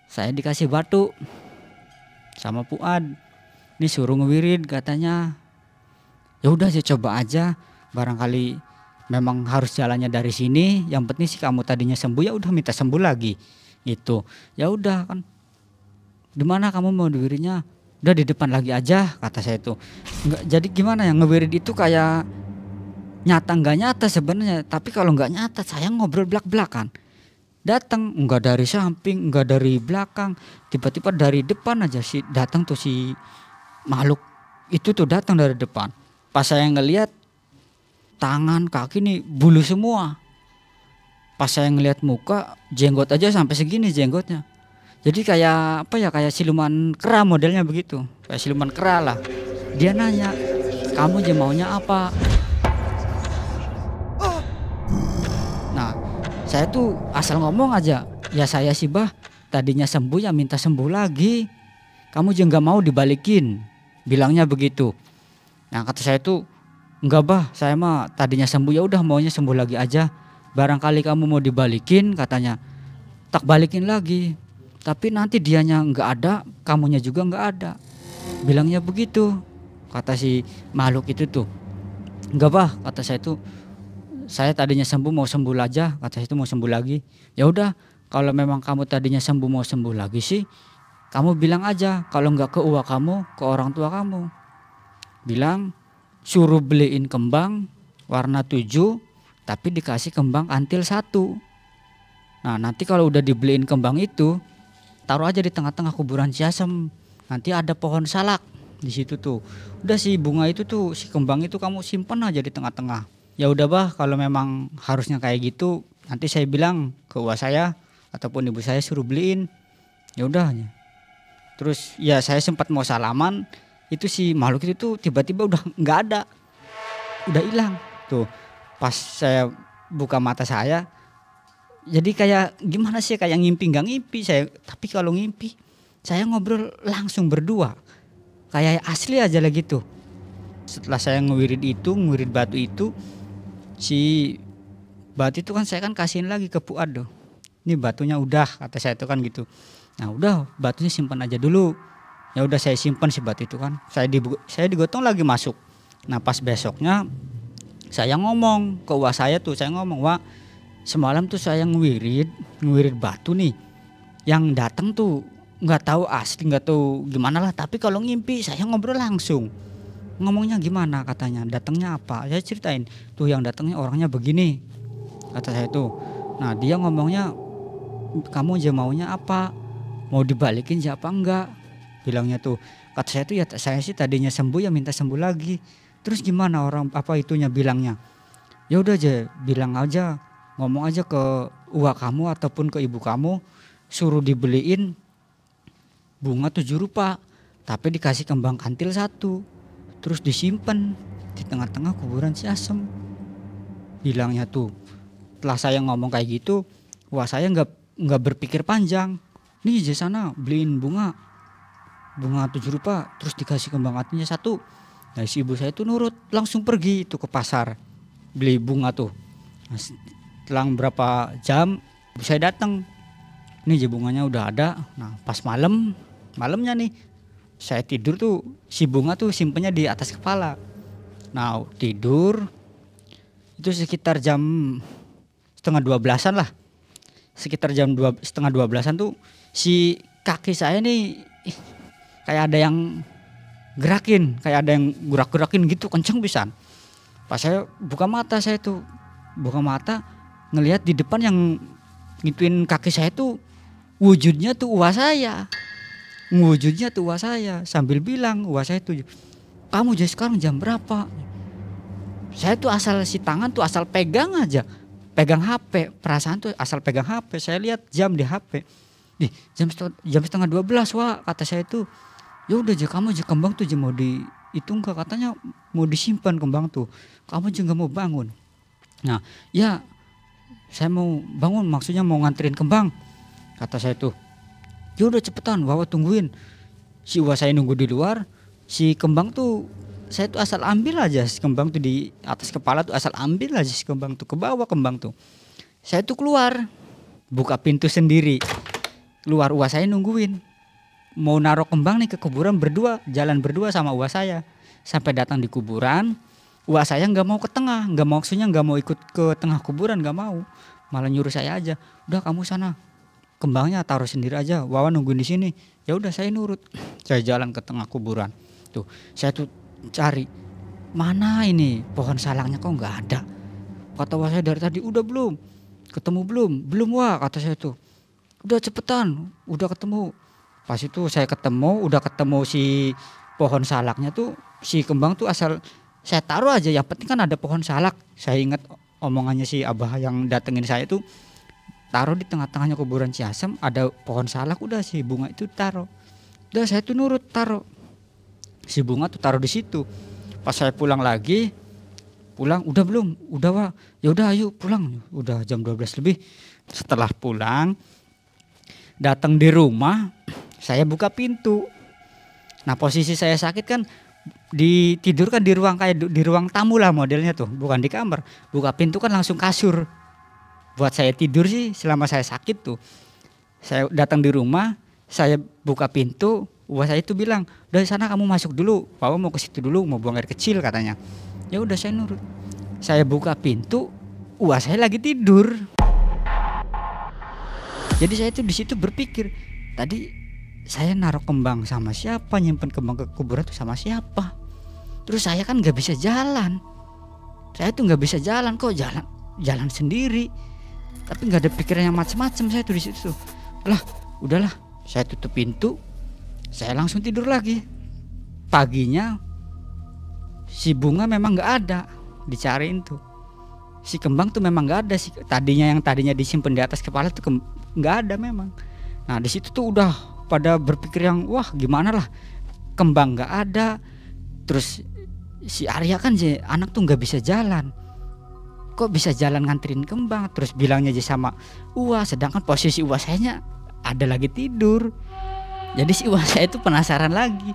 Saya dikasih batu sama Puad. Ini suruh ngewirid katanya. Ya udah saya coba aja. Barangkali memang harus jalannya dari sini. Yang penting sih kamu tadinya sembuh ya udah minta sembuh lagi. Gitu. Ya udah kan. Di mana kamu mau diwiridnya? Udah di depan lagi aja kata saya tuh. Enggak, jadi gimana ya ngewirid itu kayak nyata nggak nyata sebenarnya, tapi kalau nggak nyata saya ngobrol belak-belakan. Datang nggak dari samping, nggak dari belakang, tiba-tiba dari depan aja sih datang tuh si makhluk itu tuh datang dari depan. Pas saya ngelihat tangan kaki nih bulu semua. Pas saya ngelihat muka jenggot aja sampai segini jenggotnya. Jadi kayak apa ya, kayak siluman kera modelnya begitu. Kayak siluman kera lah. Dia nanya, kamu aja maunya apa? Nah saya tuh asal ngomong aja. Ya saya sih bah tadinya sembuh ya minta sembuh lagi. Kamu juga gak mau dibalikin. Bilangnya begitu. Nah kata saya tuh enggak bah, saya mah tadinya sembuh ya udah maunya sembuh lagi aja. Barangkali kamu mau dibalikin katanya. Tak balikin lagi. Tapi nanti dianya nggak ada, kamunya juga nggak ada. Bilangnya begitu, kata si makhluk itu tuh. Enggak bah, kata saya tuh. Saya tadinya sembuh mau sembuh aja, kata saya itu mau sembuh lagi. Ya udah, kalau memang kamu tadinya sembuh mau sembuh lagi sih, kamu bilang aja. Kalau nggak ke uang kamu, ke orang tua kamu. Bilang suruh beliin kembang warna 7, tapi dikasih kembang antil 1. Nah nanti kalau udah dibeliin kembang itu, taruh aja di tengah-tengah kuburan Ciasem. Nanti ada pohon salak di situ tuh. Udah si bunga itu tuh, si kembang itu kamu simpan aja di tengah-tengah. Ya udah bah, kalau memang harusnya kayak gitu, nanti saya bilang ke uang saya ataupun ibu saya suruh beliin. Ya udah. Terus ya saya sempat mau salaman, itu si makhluk itu tuh tiba-tiba udah nggak ada, udah hilang. Tuh pas saya buka mata saya. Jadi kayak gimana sih, kayak ngimpi nggak ngimpi saya, tapi kalau ngimpi saya ngobrol langsung berdua kayak asli aja lah gitu. Setelah saya ngewirid batu itu, si batu itu kan saya kan kasihin lagi ke Puado. Ini batunya udah, kata saya itu kan gitu. Nah udah batunya simpan aja dulu. Ya udah saya simpan si batu itu kan. Saya digotong lagi masuk. Nah pas besoknya saya ngomong ke uang saya tuh, saya ngomong, Wak, semalam tuh saya ngewirid batu nih, yang datang tuh nggak tahu asli, nggak tahu gimana lah, tapi kalau ngimpi saya ngobrol langsung. Ngomongnya gimana katanya, datangnya apa, saya ceritain tuh yang datangnya orangnya begini, kata saya tuh. Nah dia ngomongnya, kamu aja maunya apa, mau dibalikin siapa enggak, bilangnya tuh. Kata saya tuh ya saya sih tadinya sembuh ya minta sembuh lagi. Terus gimana orang apa itunya bilangnya, ya udah aja bilang aja, ngomong aja ke uak kamu ataupun ke ibu kamu, suruh dibeliin bunga 7 rupa, tapi dikasih kembang kantil 1, terus disimpan di tengah-tengah kuburan Ciasem. Bilangnya tuh. Setelah saya ngomong kayak gitu, wah saya nggak nggak berpikir panjang. Nih di sana beliin bunga 7 rupiah, terus dikasih kembang hatinya 1. Nah si ibu saya itu nurut, langsung pergi itu ke pasar beli bunga tuh. Nah, setelah berapa jam ibu saya datang, nih bunganya udah ada. Nah pas malamnya nih saya tidur tuh, si bunga tuh simpennya di atas kepala. Nah tidur itu sekitar jam setengah 12-an lah, sekitar jam 11:30 tuh si kaki saya nih kayak ada yang gerakin, kayak ada yang gerak-gerakin gitu kenceng pisan. Pas saya buka mata ngelihat di depan yang ngituin kaki saya tuh wujudnya tuh uas saya. Sambil bilang uas saya tuh, "Kamu jadi sekarang jam berapa?" Saya tuh asal si tangan tuh asal pegang aja, pegang HP, perasaan tuh asal pegang HP. Saya lihat jam di HP. Nih, jam setengah 12, Wak, kata saya tuh. Ya udah aja kamu aja kembang tuh aja mau di itu enggak, katanya mau disimpan kembang tuh. Kamu juga mau bangun. Nah, ya saya mau bangun, maksudnya mau nganterin kembang. Kata saya tuh. Ya udah cepetan, Wawa tungguin. Si Wak saya nunggu di luar. Si kembang tuh saya tuh asal ambil aja si kembang tuh di atas kepala tuh, asal ambil aja si kembang tuh, ke bawah kembang tuh. Saya tuh keluar, buka pintu sendiri. Keluar, uas saya nungguin. Mau naruh kembang nih ke kuburan berdua, jalan berdua sama uas saya. Sampai datang di kuburan, uas saya nggak mau ke tengah, nggak mau ikut ke tengah kuburan, nggak mau. Malah nyuruh saya aja, udah kamu sana, kembangnya taruh sendiri aja, Wawan nungguin di sini. Ya udah saya nurut. Saya jalan ke tengah kuburan. Tuh, saya tuh cari mana ini pohon salangnya, kok nggak ada. Kata uas saya dari tadi, udah belum ketemu, belum Wah, kata saya tuh. Udah cepetan, udah ketemu. Pas itu saya udah ketemu si pohon salaknya tuh, si kembang tuh asal saya taruh aja, yang penting kan ada pohon salak. Saya ingat omongannya si abah yang datengin saya tuh, taruh di tengah-tengahnya kuburan Ciasem ada pohon salak, udah si bunga itu taruh. Udah saya tuh nurut taruh. Si bunga tuh taruh di situ. Pas saya pulang, udah belum? Udah, Wah. Ya udah ayo pulang. Udah jam 12 lebih. Setelah pulang, datang di rumah, saya buka pintu. Nah posisi saya sakit kan ditidurkan di ruang, kayak di ruang tamu lah modelnya tuh, bukan di kamar. Buka pintu kan langsung kasur buat saya tidur sih selama saya sakit tuh. Saya datang di rumah, saya buka pintu, uas saya itu bilang, dari sana kamu masuk dulu, Papa mau ke situ dulu, mau buang air kecil katanya. Ya udah saya nurut. Saya buka pintu, uas saya lagi tidur. Jadi saya tuh di situ berpikir, tadi saya naruh kembang sama siapa, nyimpen kembang ke kuburan tuh sama siapa. Terus saya kan nggak bisa jalan. Saya tuh nggak bisa jalan, kok jalan sendiri. Tapi nggak ada pikiran yang macem-macem saya tuh di situ. Lah, udahlah, saya tutup pintu, saya langsung tidur lagi. Paginya si bunga memang nggak ada, dicariin tuh. Si kembang tuh memang nggak ada, yang tadinya disimpan di atas kepala tuh nggak ada memang. Nah di situ tuh udah pada berpikir yang wah gimana lah, kembang nggak ada, terus si Arya kan anak tuh nggak bisa jalan, kok bisa jalan nganterin kembang, terus bilangnya aja sama Uas, sedangkan posisi Uas sayanya ada lagi tidur. Jadi si Uas saya itu penasaran lagi,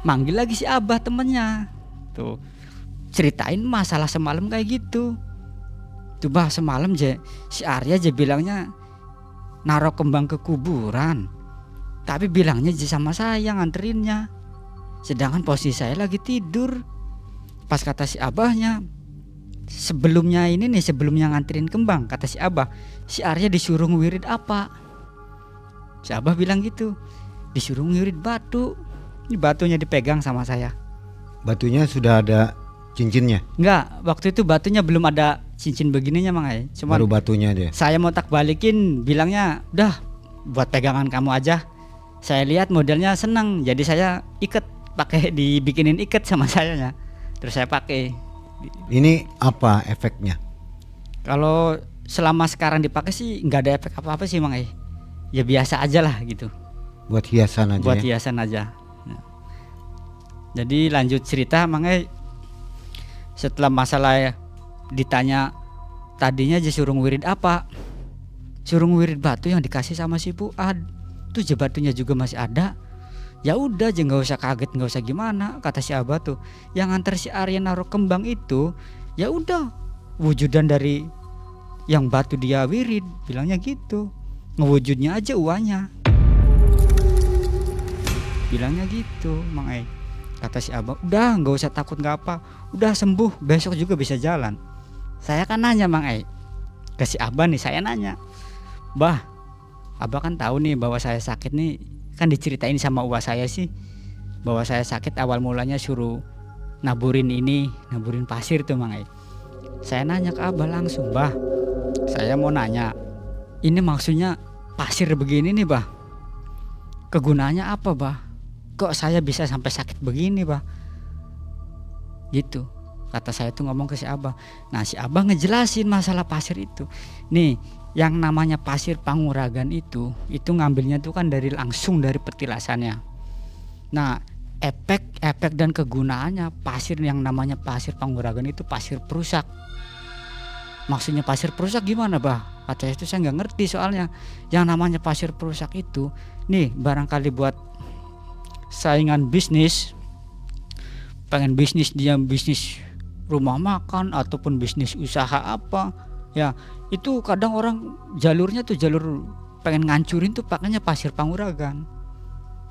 manggil lagi si Abah temennya tuh, ceritain masalah semalam kayak gitu. Tuh bah semalam si Arya bilangnya naruh kembang ke kuburan, tapi bilangnya sama saya nganterinnya, sedangkan posisi saya lagi tidur. Pas kata si Abahnya, sebelumnya nganterin kembang, kata si Abah, si Arya disuruh ngewirid apa? Si Abah bilang gitu, disuruh ngewirid batu. Ini batunya dipegang sama saya. Batunya sudah ada cincinnya? Enggak, waktu itu batunya belum ada cincin begininya Mang Ai. Cuman baru batunya aja. Saya mau tak balikin, bilangnya udah buat pegangan kamu aja. Saya lihat modelnya senang, jadi saya ikat, pakai dibikinin ikat sama sayanya. Terus saya pakai. Ini apa efeknya? Kalau selama sekarang dipakai sih nggak ada efek apa-apa sih Mang Ai. Ya biasa aja lah gitu. Buat hiasan aja. Buat hiasan aja. Nah. Jadi lanjut cerita Mang Ai. Setelah masalah ditanya tadinya disuruh wirid apa, suruh ngewirit batu yang dikasih sama si Fuad. Tuh je batunya juga masih ada. Ya udah aja, nggak usah kaget, nggak usah gimana, kata si Abah tuh. Yang antar si Arya naruh kembang itu, ya udah wujudan dari yang batu dia wirid, bilangnya gitu. Ngewujudnya aja uangnya, bilangnya gitu, Mang Ai. Kata si Abah, udah nggak usah takut, nggak apa, udah sembuh, besok juga bisa jalan. Saya kan nanya Mang Ai ke si Abah nih, saya nanya, Bah, Abah kan tahu nih bahwa saya sakit nih, kan diceritain sama uwa saya sih bahwa saya sakit awal mulanya suruh naburin pasir tuh Mang Ai. Saya nanya ke Abah langsung, Bah, saya mau nanya, ini maksudnya pasir begini nih Bah, kegunaannya apa Bah? Kok saya bisa sampai sakit begini Bah? Gitu kata saya tuh ngomong ke si Abah. Nah si Abah ngejelasin masalah pasir itu. Nih yang namanya pasir Panguragan itu ngambilnya tuh kan langsung dari petilasannya. Nah efek dan kegunaannya pasir yang namanya pasir Panguragan itu pasir perusak. Maksudnya pasir perusak gimana Bah? Kata itu saya nggak ngerti soalnya. Yang namanya pasir perusak itu nih barangkali buat saingan bisnis, pengen bisnis rumah makan ataupun bisnis usaha apa ya, itu kadang orang jalurnya tuh jalur pengen ngancurin tuh pakainya pasir Panguragan.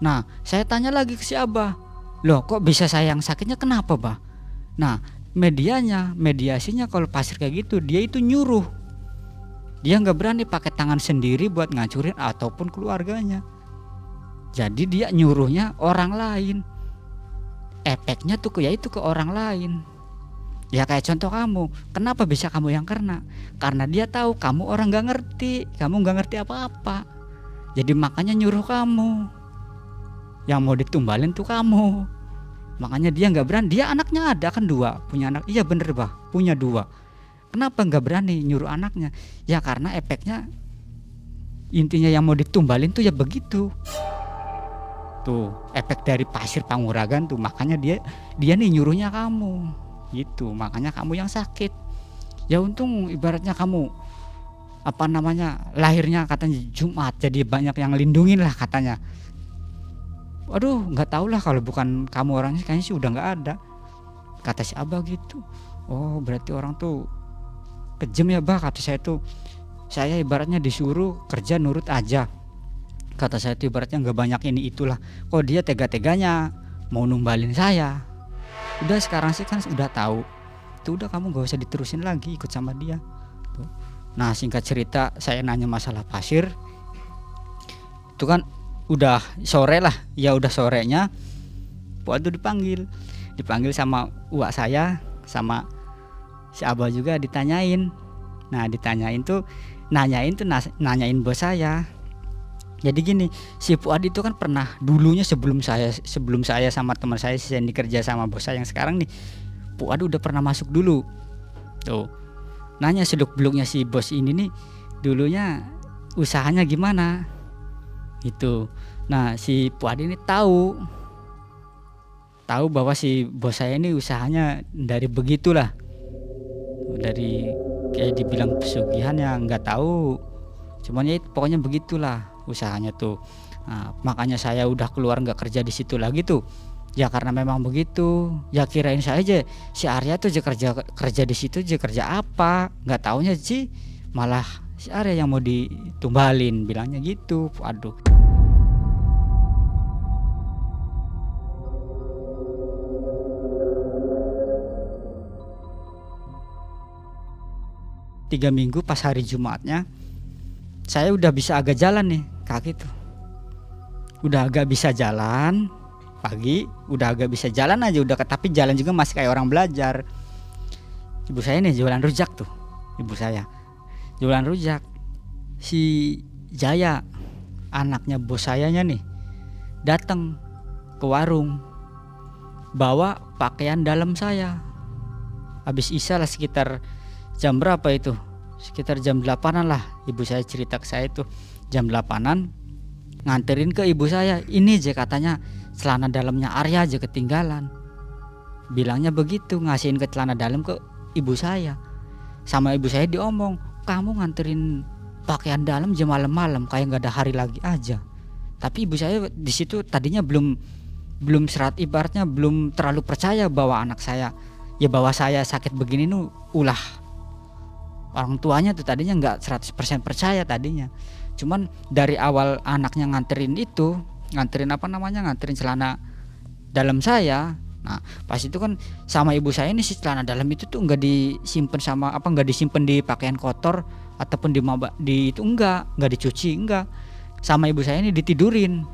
Nah saya tanya lagi ke si Abah, loh kok bisa saya yang sakitnya kenapa Bah? Nah mediasinya kalau pasir kayak gitu dia itu nyuruh, dia nggak berani pakai tangan sendiri buat ngancurin ataupun keluarganya, jadi dia nyuruhnya orang lain, efeknya tuh yaitu ke orang lain. Ya kayak contoh kamu, kenapa bisa kamu yang kena? Karena dia tahu kamu orang gak ngerti, kamu gak ngerti apa-apa, jadi makanya nyuruh kamu. Yang mau ditumbalin tuh kamu, makanya dia gak berani. Dia anaknya ada kan 2, punya anak, iya bener Bah, punya 2. Kenapa gak berani nyuruh anaknya? Ya karena efeknya, intinya yang mau ditumbalin tuh ya begitu. Tuh efek dari pasir Panguragan tuh, makanya dia nih nyuruhnya kamu gitu, makanya kamu yang sakit. Ya untung ibaratnya kamu lahirnya katanya Jumat, jadi banyak yang lindungin lah katanya. Waduh nggak tahu lah, kalau bukan kamu orangnya kayaknya sih udah nggak ada, kata si Abah gitu. Oh berarti orang tuh kejam ya Bah, kata saya tuh. Saya ibaratnya disuruh kerja nurut aja, kata saya tuh ibaratnya nggak banyak ini itulah. Kok dia tega-teganya mau numbalin saya? Udah sekarang sih kan udah tahu, tuh udah kamu gak usah diterusin lagi ikut sama dia tuh. Nah singkat cerita saya nanya masalah pasir itu kan udah sore lah, ya udah sorenya waktu dipanggil sama uak saya, sama si Abah juga ditanyain. Nah ditanyain tuh nanyain bos saya. Jadi gini, si Fuad itu kan pernah dulunya sebelum saya sama teman saya yang dikerja sama bos saya yang sekarang nih, Fuad udah pernah masuk dulu. Tuh. Nanya seluk-beluknya si bos ini nih, dulunya usahanya gimana? Gitu. Nah, si Fuad ini tahu bahwa si bos saya ini usahanya dari begitulah. Dari kayak dibilang pesugihan ya nggak tahu. Cuman ya pokoknya begitulah usahanya tuh. Nah, makanya saya udah keluar nggak kerja di situ lagi tuh. Ya karena memang begitu. Ya kirain saya aja si Arya tuh kerja di situ aja, kerja apa? Nggak taunya sih malah si Arya yang mau ditumbalin, bilangnya gitu. Waduh. Tiga minggu pas hari Jumatnya saya udah bisa agak jalan nih kaki tuh, udah agak bisa jalan pagi, udah agak bisa jalan aja udah, tapi jalan juga masih kayak orang belajar. Ibu saya nih jualan rujak tuh, ibu saya jualan rujak. Si Jaya anaknya bos sayanya nih datang ke warung bawa pakaian dalam saya. Habis isya lah sekitar jam berapa itu? Sekitar jam 8-an lah, ibu saya cerita ke saya itu jam 8-an nganterin ke ibu saya. Ini aja katanya celana dalamnya Arya aja ketinggalan, bilangnya begitu, ngasihin ke celana dalam ke ibu saya. Sama ibu saya diomong, kamu nganterin pakaian dalam jam malam-malam kayak nggak ada hari lagi aja. Tapi ibu saya di situ tadinya belum ibaratnya belum terlalu percaya bahwa anak saya bahwa saya sakit begini nu ulah orang tuanya tuh tadinya nggak 100% percaya tadinya. Cuman dari awal anaknya nganterin celana dalam saya. Nah pas itu kan sama ibu saya ini si celana dalam itu tuh nggak disimpan di pakaian kotor ataupun di itu enggak dicuci, enggak. Sama ibu saya ini ditidurin,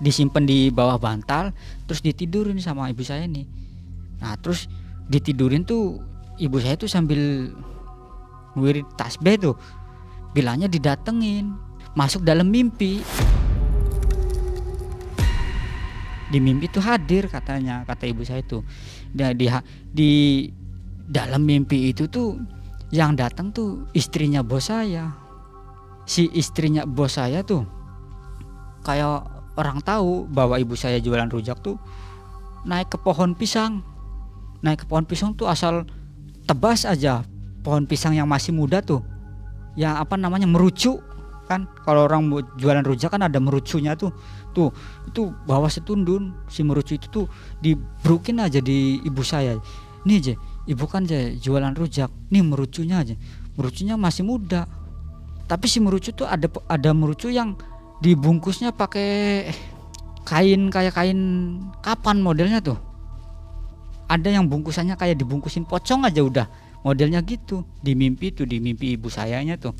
disimpan di bawah bantal, terus ditidurin sama ibu saya ini. Nah terus ditidurin tuh ibu saya tuh sambil wirid tasbih tuh, bilangnya didatengin, masuk dalam mimpi. Di mimpi tuh hadir katanya, kata ibu saya tuh. Di dalam mimpi itu tuh yang datang tuh istrinya bos saya. Si istrinya bos saya tuh kayak orang tahu bahwa ibu saya jualan rujak tuh naik ke pohon pisang. Naik ke pohon pisang tuh asal tebas aja pohon pisang yang masih muda tuh. Yang merucu kan, kalau orang mau jualan rujak kan ada merucunya tuh. Tuh itu bawa setundun si merucu itu tuh dibrukin aja di ibu saya. Nih aja, ibu kan aja jualan rujak. Nih merucunya aja. Merucunya masih muda. Tapi si merucu tuh ada merucu yang dibungkusnya pakai kain kayak kain kapan modelnya tuh. Ada yang bungkusannya kayak dibungkusin pocong aja udah. Modelnya gitu. Di mimpi ibu sayanya tuh.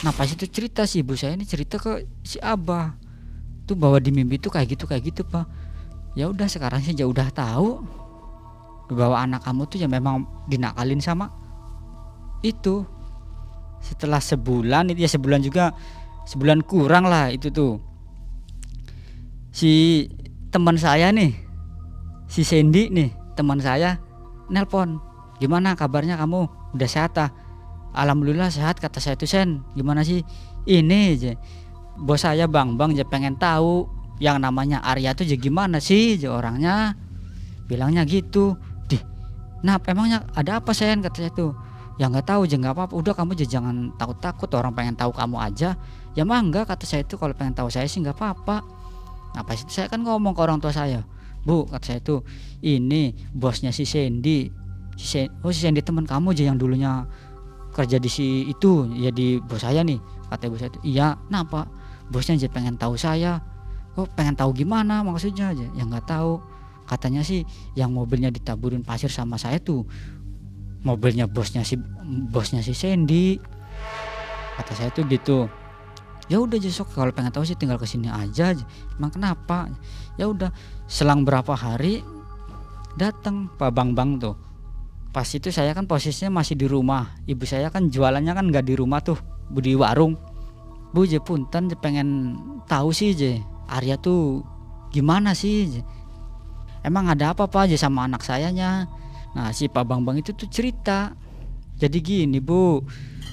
Nah pas itu cerita si ibu saya ini cerita ke si abah tuh bahwa di mimpi itu kayak gitu pak. Ya udah sekarang sih ya udah tahu bahwa anak kamu tuh ya memang dinakalin sama itu. Setelah sebulan itu ya sebulan kurang lah itu tuh si teman saya nih, si Sandy nih teman saya nelpon, gimana kabarnya kamu udah sehat ah? Alhamdulillah sehat, kata saya tuh. Sen gimana sih ini aja bos saya bang aja pengen tahu yang namanya Arya tuh aja gimana sih aja orangnya, bilangnya gitu. Nah emangnya ada apa Sen, kata saya tuh. Ya nggak tahu aja, nggak apa-apa, udah kamu aja jangan takut orang pengen tahu kamu aja. Ya mah enggak, kata saya tuh, kalau pengen tahu saya sih nggak apa-apa. Nah pas itu saya kan ngomong ke orang tua saya, Bu, kata saya tuh, ini bosnya si Sandy. Si Sandy teman kamu aja yang dulunya kerja di si itu, ya di bos saya nih, kata ibu saya tuh. Iya, kenapa? Bosnya aja pengen tahu saya. Kok pengen tahu gimana maksudnya aja? Ya nggak tahu. Katanya sih yang mobilnya ditaburin pasir sama saya tuh mobilnya bosnya si Sandy, kata saya tuh gitu. Ya udah besok kalau pengen tahu sih tinggal kesini aja. Emang kenapa? Ya udah selang berapa hari datang Pak Bang tuh. Pas itu saya kan posisinya masih di rumah. Ibu saya kan jualannya kan nggak di rumah tuh, di warung. Bu je punten pengen tahu sih je Arya tuh gimana sih je. Emang ada apa Pak aja sama anak sayanya? Nah si Pak Bang itu tuh cerita. Jadi gini Bu,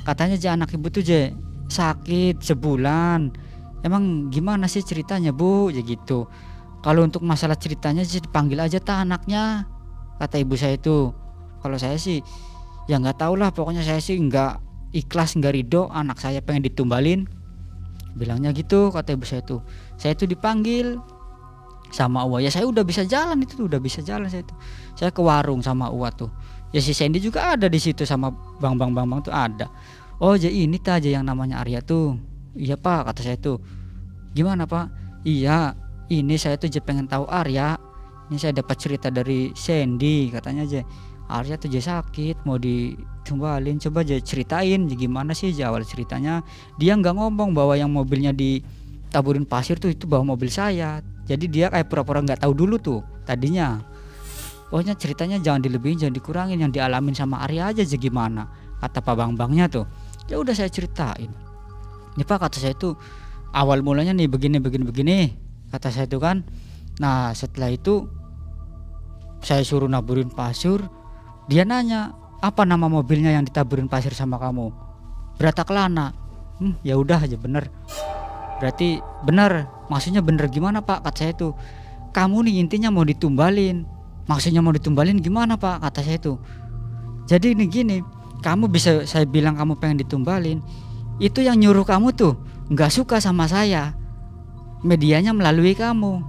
katanya je anak ibu tuh je sakit sebulan. Emang gimana sih ceritanya Bu? Ya gitu. Kalau untuk masalah ceritanya sih dipanggil aja ta anaknya, kata ibu saya itu. Kalau saya sih ya nggak tahu lah, pokoknya saya sih nggak ikhlas, nggak ridho anak saya pengen ditumbalin, bilangnya gitu kata ibu saya tuh. Saya tuh dipanggil sama Uwa, ya saya udah bisa jalan itu tuh, udah bisa jalan saya tuh. Saya ke warung sama Uwa tuh. Ya si Sandy juga ada di situ sama Bang tuh ada. Oh jadi ini aja yang namanya Arya tuh. Iya Pak, kata saya tuh. Gimana Pak? Iya, ini saya tuh pengen tahu Arya. Ini saya dapat cerita dari Sandy, katanya aja Arya tuh sakit mau ditumbalin, coba aja ceritain gimana sih awal ceritanya. Dia nggak ngomong bahwa yang mobilnya ditaburin pasir tuh itu bawa mobil saya. Jadi dia kayak pura-pura nggak tahu dulu tuh tadinya. Pokoknya ceritanya jangan dilebihin, jangan dikurangin, yang dialamin sama Arya aja gimana, kata Pak Bangnya tuh. Ya udah saya ceritain. Nih Pak, kata saya tuh awal mulanya nih begini kata saya tuh kan. Nah setelah itu saya suruh naburin pasir, dia nanya, apa nama mobilnya yang ditaburin pasir sama kamu? Berata Kelana. Ya udah aja bener. Berarti bener. Maksudnya bener gimana Pak? Kata saya itu, kamu nih intinya mau ditumbalin. Maksudnya mau ditumbalin gimana Pak? Kata saya itu. Jadi ini gini, kamu bisa, saya bilang kamu pengen ditumbalin, itu yang nyuruh kamu tuh nggak suka sama saya. Medianya melalui kamu.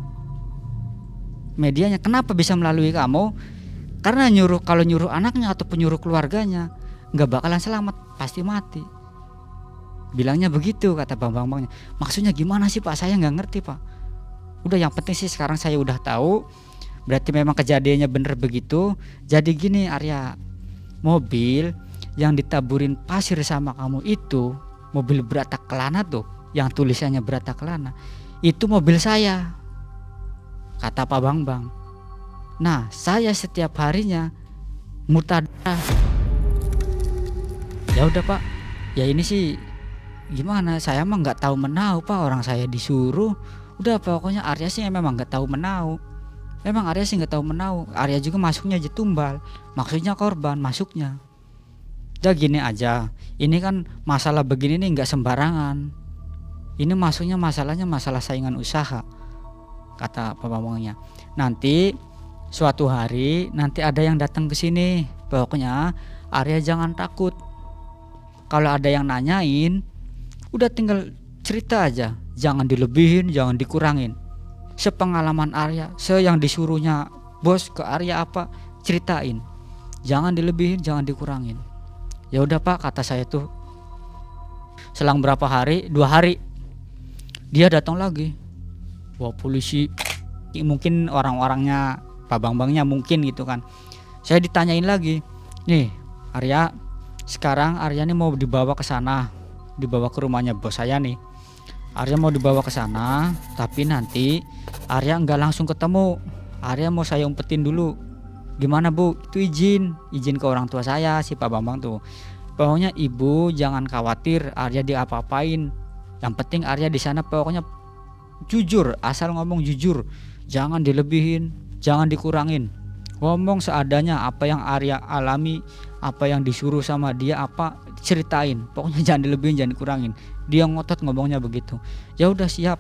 Medianya kenapa bisa melalui kamu? Karena kalau nyuruh anaknya atau penyuruh keluarganya nggak bakalan selamat, pasti mati. Bilangnya begitu kata bang-bangnya. Maksudnya gimana sih Pak? Saya nggak ngerti Pak. Udah yang penting sih sekarang saya udah tahu. Berarti memang kejadiannya bener begitu. Jadi gini Arya, mobil yang ditaburin pasir sama kamu itu, mobil Berata Kelana tuh, yang tulisannya Berata Kelana, itu mobil saya. Kata Pak Bambang. Nah, saya setiap harinya mutar. Ya udah Pak, ya ini sih gimana? Saya mah nggak tahu menau Pak, orang saya disuruh. Udah pokoknya Arya sih memang nggak tahu menau. Memang Arya sih nggak tahu menau. Arya juga masuknya aja tumbal, maksudnya korban masuknya. Udah gini aja. Ini kan masalah begini nih nggak sembarangan. Ini masuknya masalahnya masalah saingan usaha. Kata Pak Bambangnya. Nanti suatu hari nanti ada yang datang ke sini. Pokoknya Arya jangan takut. Kalau ada yang nanyain, udah tinggal cerita aja. Jangan dilebihin, jangan dikurangin. Sepengalaman Arya, yang disuruhnya bos ke Arya apa, ceritain. Jangan dilebihin, jangan dikurangin. Ya udah Pak, kata saya tuh. Selang berapa hari, 2 hari, dia datang lagi. Wah polisi, mungkin orang-orangnya Pak Bambangnya mungkin gitu kan. Saya ditanyain lagi, nih Arya, sekarang Arya nih mau dibawa ke sana, dibawa ke rumahnya bos saya nih. Arya mau dibawa ke sana, tapi nanti Arya nggak langsung ketemu. Arya mau saya umpetin dulu. Gimana Bu? Itu izin ke orang tua saya, si Pak Bambang tuh. Pokoknya ibu jangan khawatir Arya diapa-apain. Yang penting Arya di sana pokoknya jujur, asal ngomong jujur, jangan dilebihin, jangan dikurangin. Ngomong seadanya, apa yang Arya alami, apa yang disuruh sama dia apa, ceritain. Pokoknya jangan dilebihin, jangan dikurangin. Dia ngotot ngomongnya begitu. Ya udah siap.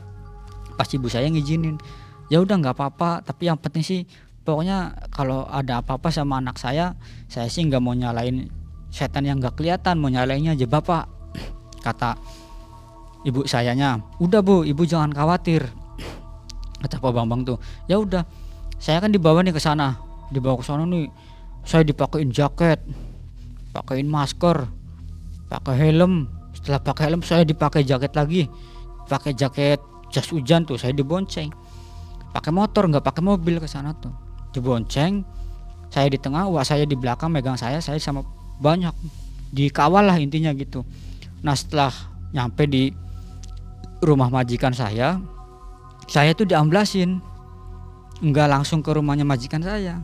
Pas ibu saya ngizinin. Ya udah nggak apa-apa, tapi yang penting sih pokoknya kalau ada apa-apa sama anak saya sih nggak mau nyalain setan yang nggak kelihatan, mau nyalainnya aja Bapak. Kata ibu sayanya, udah Bu, ibu jangan khawatir. Kata Pak Bambang tuh, ya udah, saya kan dibawa nih ke sana, nih, saya dipakein jaket, pakein masker, pakai helm. Setelah pakai helm saya dipakai jaket lagi, pakai jaket jas hujan tuh, saya dibonceng, pakai motor nggak pakai mobil ke sana tuh, dibonceng. Saya di tengah, wah saya di belakang megang saya sama banyak dikawal lah intinya gitu. Nah setelah nyampe di rumah majikan saya tuh diamblasin, nggak langsung ke rumahnya majikan saya,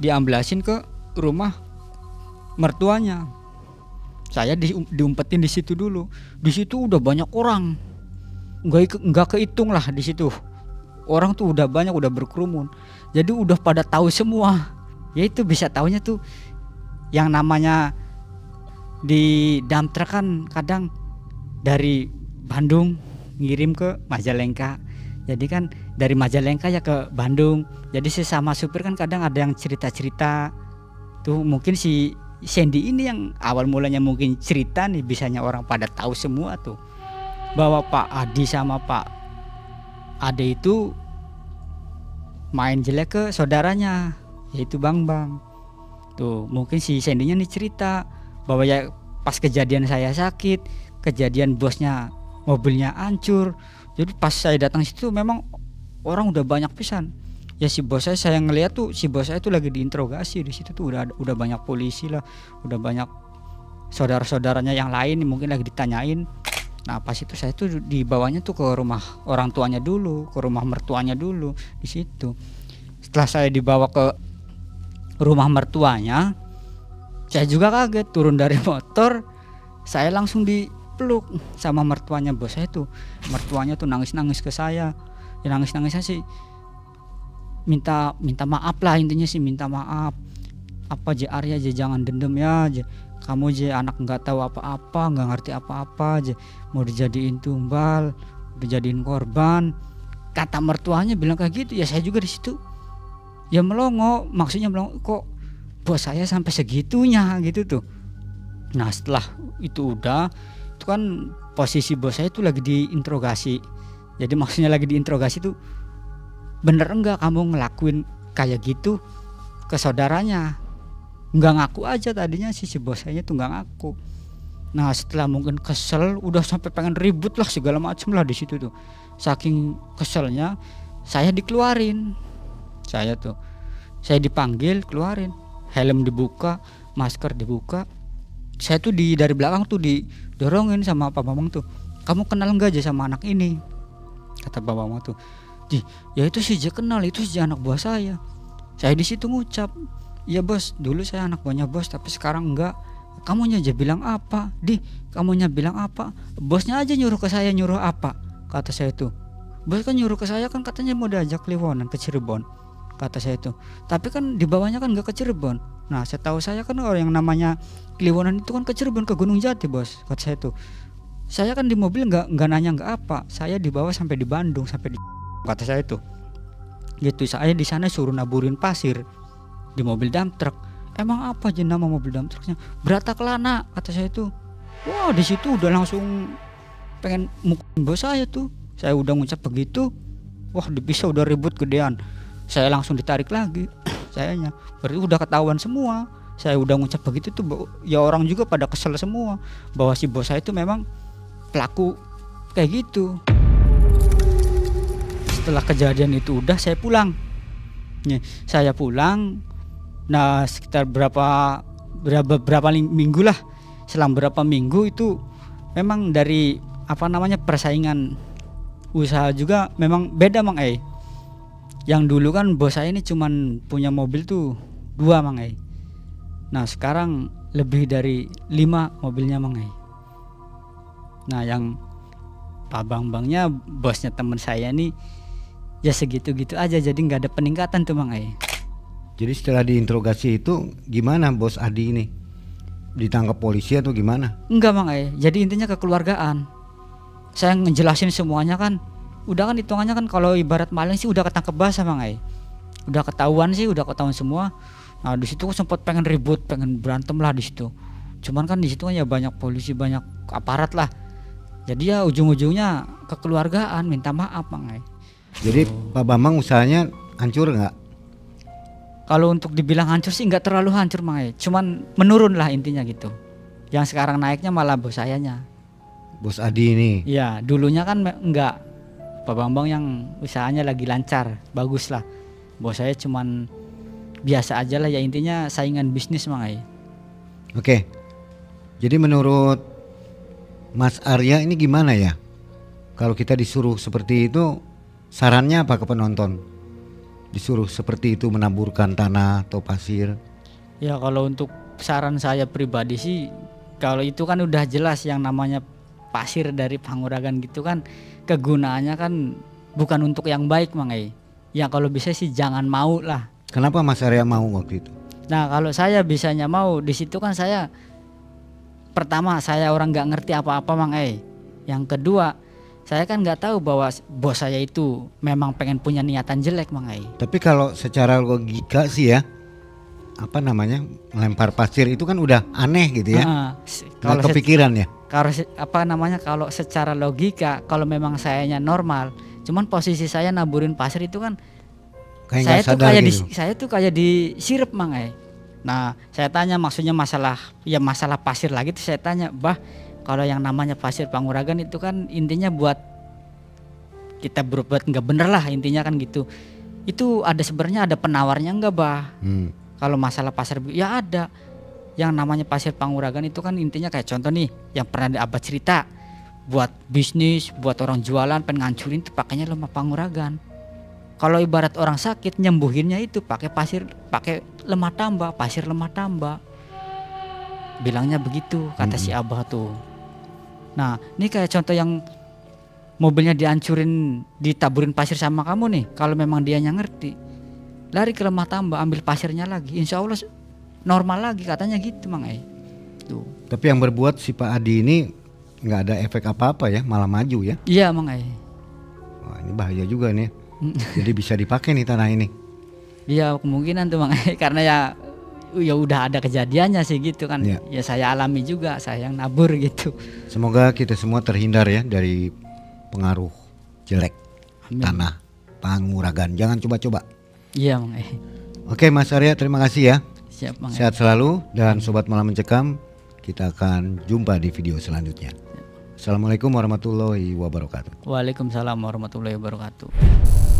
diamblasin ke rumah mertuanya. Saya diumpetin di situ dulu. Di situ udah banyak orang, nggak kehitung lah di situ. Orang tuh udah banyak, udah berkerumun. Jadi udah pada tahu semua. Ya itu bisa taunya tuh yang namanya di dump truck kan kadang dari Bandung ngirim ke Majalengka. Jadi kan dari Majalengka ya ke Bandung. Jadi sesama supir kan kadang ada yang cerita-cerita. Tuh mungkin si Sandy ini yang awal mulanya mungkin cerita nih, bisanya orang pada tahu semua tuh bahwa Pak Adi sama Pak Ade itu main jelek ke saudaranya, yaitu Bambang. Tuh mungkin si Sandy-nya nih cerita bahwa ya pas kejadian saya sakit, kejadian bosnya mobilnya hancur. Jadi pas saya datang situ memang orang udah banyak pisan. Ya si bos saya ngeliat tuh si bos saya tuh lagi diinterogasi di situ tuh, udah banyak polisi lah, udah banyak saudara-saudaranya yang lain mungkin lagi ditanyain. Nah pas itu saya tuh dibawanya tuh ke rumah orang tuanya dulu, ke rumah mertuanya dulu di situ. Setelah saya dibawa ke rumah mertuanya, saya juga kaget, turun dari motor, saya langsung dipeluk sama mertuanya bos saya tuh. Mertuanya tuh nangis-nangis ke saya, ya nangis-nangisnya sih minta maaf lah, intinya sih minta maaf. Apa je Arya je jangan dendam ya je. Kamu je anak nggak tahu apa-apa, nggak ngerti apa-apa je, mau dijadiin tumbal, dijadiin korban. Kata mertuanya bilang kayak gitu, ya saya juga di situ ya melongo, maksudnya melongo, kok bos saya sampai segitunya gitu tuh. Nah setelah itu itu kan posisi bos saya itu lagi diinterogasi. Jadi maksudnya lagi diinterogasi tuh, bener enggak kamu ngelakuin kayak gitu ke saudaranya? Nggak ngaku aja tadinya si bos saya tuh nggak ngaku. Nah setelah mungkin kesel, udah sampai pengen ribut lah segala macem lah di situ tuh. Saking keselnya saya dikeluarin. Saya dipanggil, keluarin. Helm dibuka, masker dibuka. Saya tuh dari belakang tuh didorongin sama Pak Bambang tuh. Kamu kenal nggak aja sama anak ini? Kata Pak Bambang tuh. Ya itu sih kenal, itu sih anak buah saya. Saya di situ ngucap, iya bos, dulu saya anak buahnya bos, tapi sekarang enggak. Kamunya aja bilang apa? Kamunya bilang apa? Bosnya aja nyuruh ke saya, nyuruh apa? Kata saya tuh. Bos kan nyuruh ke saya kan katanya mau diajak Kliwonan ke Cirebon. Kata saya tuh. Tapi kan di bawahnya kan enggak ke Cirebon. Nah, setahu saya kan orang yang namanya Kliwonan itu kan ke Cirebon, ke Gunung Jati, bos. Kata saya tuh. Saya kan di mobil enggak nanya enggak apa. Saya dibawa sampai di Bandung, sampai di kata saya tuh. Gitu, saya di sana suruh naburin pasir di mobil dump truck. Emang apa aja nama mobil dump trucknya? Brataklana, kata saya tuh. Wah, di situ udah langsung pengen mukulin bos saya tuh. Saya udah ngucap begitu. Wah, bisa udah ribut gedean. Saya langsung ditarik lagi. Sayanya berarti udah ketahuan semua. Saya udah ngucap begitu tuh, ya orang juga pada kesel semua bahwa si bos saya itu memang pelaku kayak gitu. Setelah kejadian itu udah saya pulang. Nih, saya pulang. Nah, sekitar berapa minggu lah. Selang berapa minggu itu memang dari persaingan usaha juga memang beda Mang Ei. Yang dulu kan bos saya ini cuman punya mobil tuh 2 Mang Ei. Nah sekarang lebih dari 5 mobilnya Mang Ei. Nah yang Pak Bambangnya bosnya teman saya nih ya segitu-gitu aja, jadi nggak ada peningkatan tuh Mang Ei. Jadi setelah diinterogasi itu gimana bos Adi ini? Ditangkap polisi atau gimana? Enggak Mang Ei, jadi intinya kekeluargaan. Saya ngejelasin semuanya kan. Udah kan hitungannya kan kalau ibarat maling sih udah ketangkep basah Mang Ei. Udah ketahuan semua. Nah di situ sempat pengen ribut, pengen berantem lah di situ. Cuman kan di situ kan ya banyak polisi, banyak aparat lah. Jadi ya ujung-ujungnya kekeluargaan, minta maaf Mang Ei. Jadi Pak Bambang usahanya hancur nggak? Kalau untuk dibilang hancur sih nggak terlalu hancur Mang Ei. Cuman menurun lah intinya gitu. Yang sekarang naiknya malah bos sayanya. Bos Adi ini? Iya, dulunya kan enggak. Pak Bambang yang usahanya lagi lancar, bagus lah. Bos saya cuman biasa aja lah ya, intinya saingan bisnis Mang Ei. Oke. Jadi menurut Mas Arya ini gimana ya? Kalau kita disuruh seperti itu, sarannya apa ke penonton? Disuruh seperti itu menaburkan tanah atau pasir? Ya kalau untuk saran saya pribadi sih, kalau itu kan udah jelas yang namanya pasir dari Panguragan gitu kan kegunaannya kan bukan untuk yang baik Mang Ei. Ya kalau bisa sih jangan mau lah. Kenapa Mas Arya mau waktu itu? Nah kalau saya bisanya mau di situ kan saya pertama saya orang nggak ngerti apa-apa Mang Ei. Yang kedua saya kan nggak tahu bahwa bos saya itu memang pengen punya niatan jelek Mang Ei. Tapi kalau secara logika sih ya, melempar pasir itu kan udah aneh gitu ya. Kalau kepikiran ya. Kalau secara logika kalau memang sayanya normal, cuman posisi saya naburin pasir itu kan saya tuh kayak disirep Mang Ei. Nah saya tanya maksudnya masalah pasir lagi tuh saya tanya, bah kalau yang namanya pasir Panguragan itu kan intinya buat kita berbuat nggak bener lah intinya kan gitu. Itu sebenarnya ada penawarnya nggak bah? Kalau masalah pasir ya ada. Yang namanya pasir Panguragan itu kan intinya kayak contoh nih yang pernah di abad cerita, buat bisnis, buat orang jualan pengen ngancurin itu pakainya lemah Panguragan. Kalau ibarat orang sakit nyembuhinnya itu pakai pasir, pakai lemah tambah, pasir lemah tambah. Bilangnya begitu kata si Abah tuh. Nah ini kayak contoh yang mobilnya dihancurin, ditaburin pasir sama kamu nih. Kalau memang dianya ngerti, lari ke Lembah Tambak ambil pasirnya lagi, insya Allah normal lagi katanya gitu Mang Ai. Tuh. Tapi yang berbuat si Pak Adi ini nggak ada efek apa-apa ya, malah maju ya. Iya Mang Ai. Wah, ini bahaya juga nih. Jadi bisa dipakai nih tanah ini. Iya kemungkinan tuh Mang Ai karena ya udah ada kejadiannya sih gitu kan. Iya. Ya saya alami juga, saya yang nabur gitu. Semoga kita semua terhindar ya dari pengaruh jelek Amin. tanah Panguragan. Jangan coba-coba. Iya Mang Ai. Oke Mas Arya, terima kasih ya. Siap Mang Ai. Sehat selalu dan Sobat Malam Mencekam, kita akan jumpa di video selanjutnya. Assalamualaikum warahmatullahi wabarakatuh. Waalaikumsalam warahmatullahi wabarakatuh.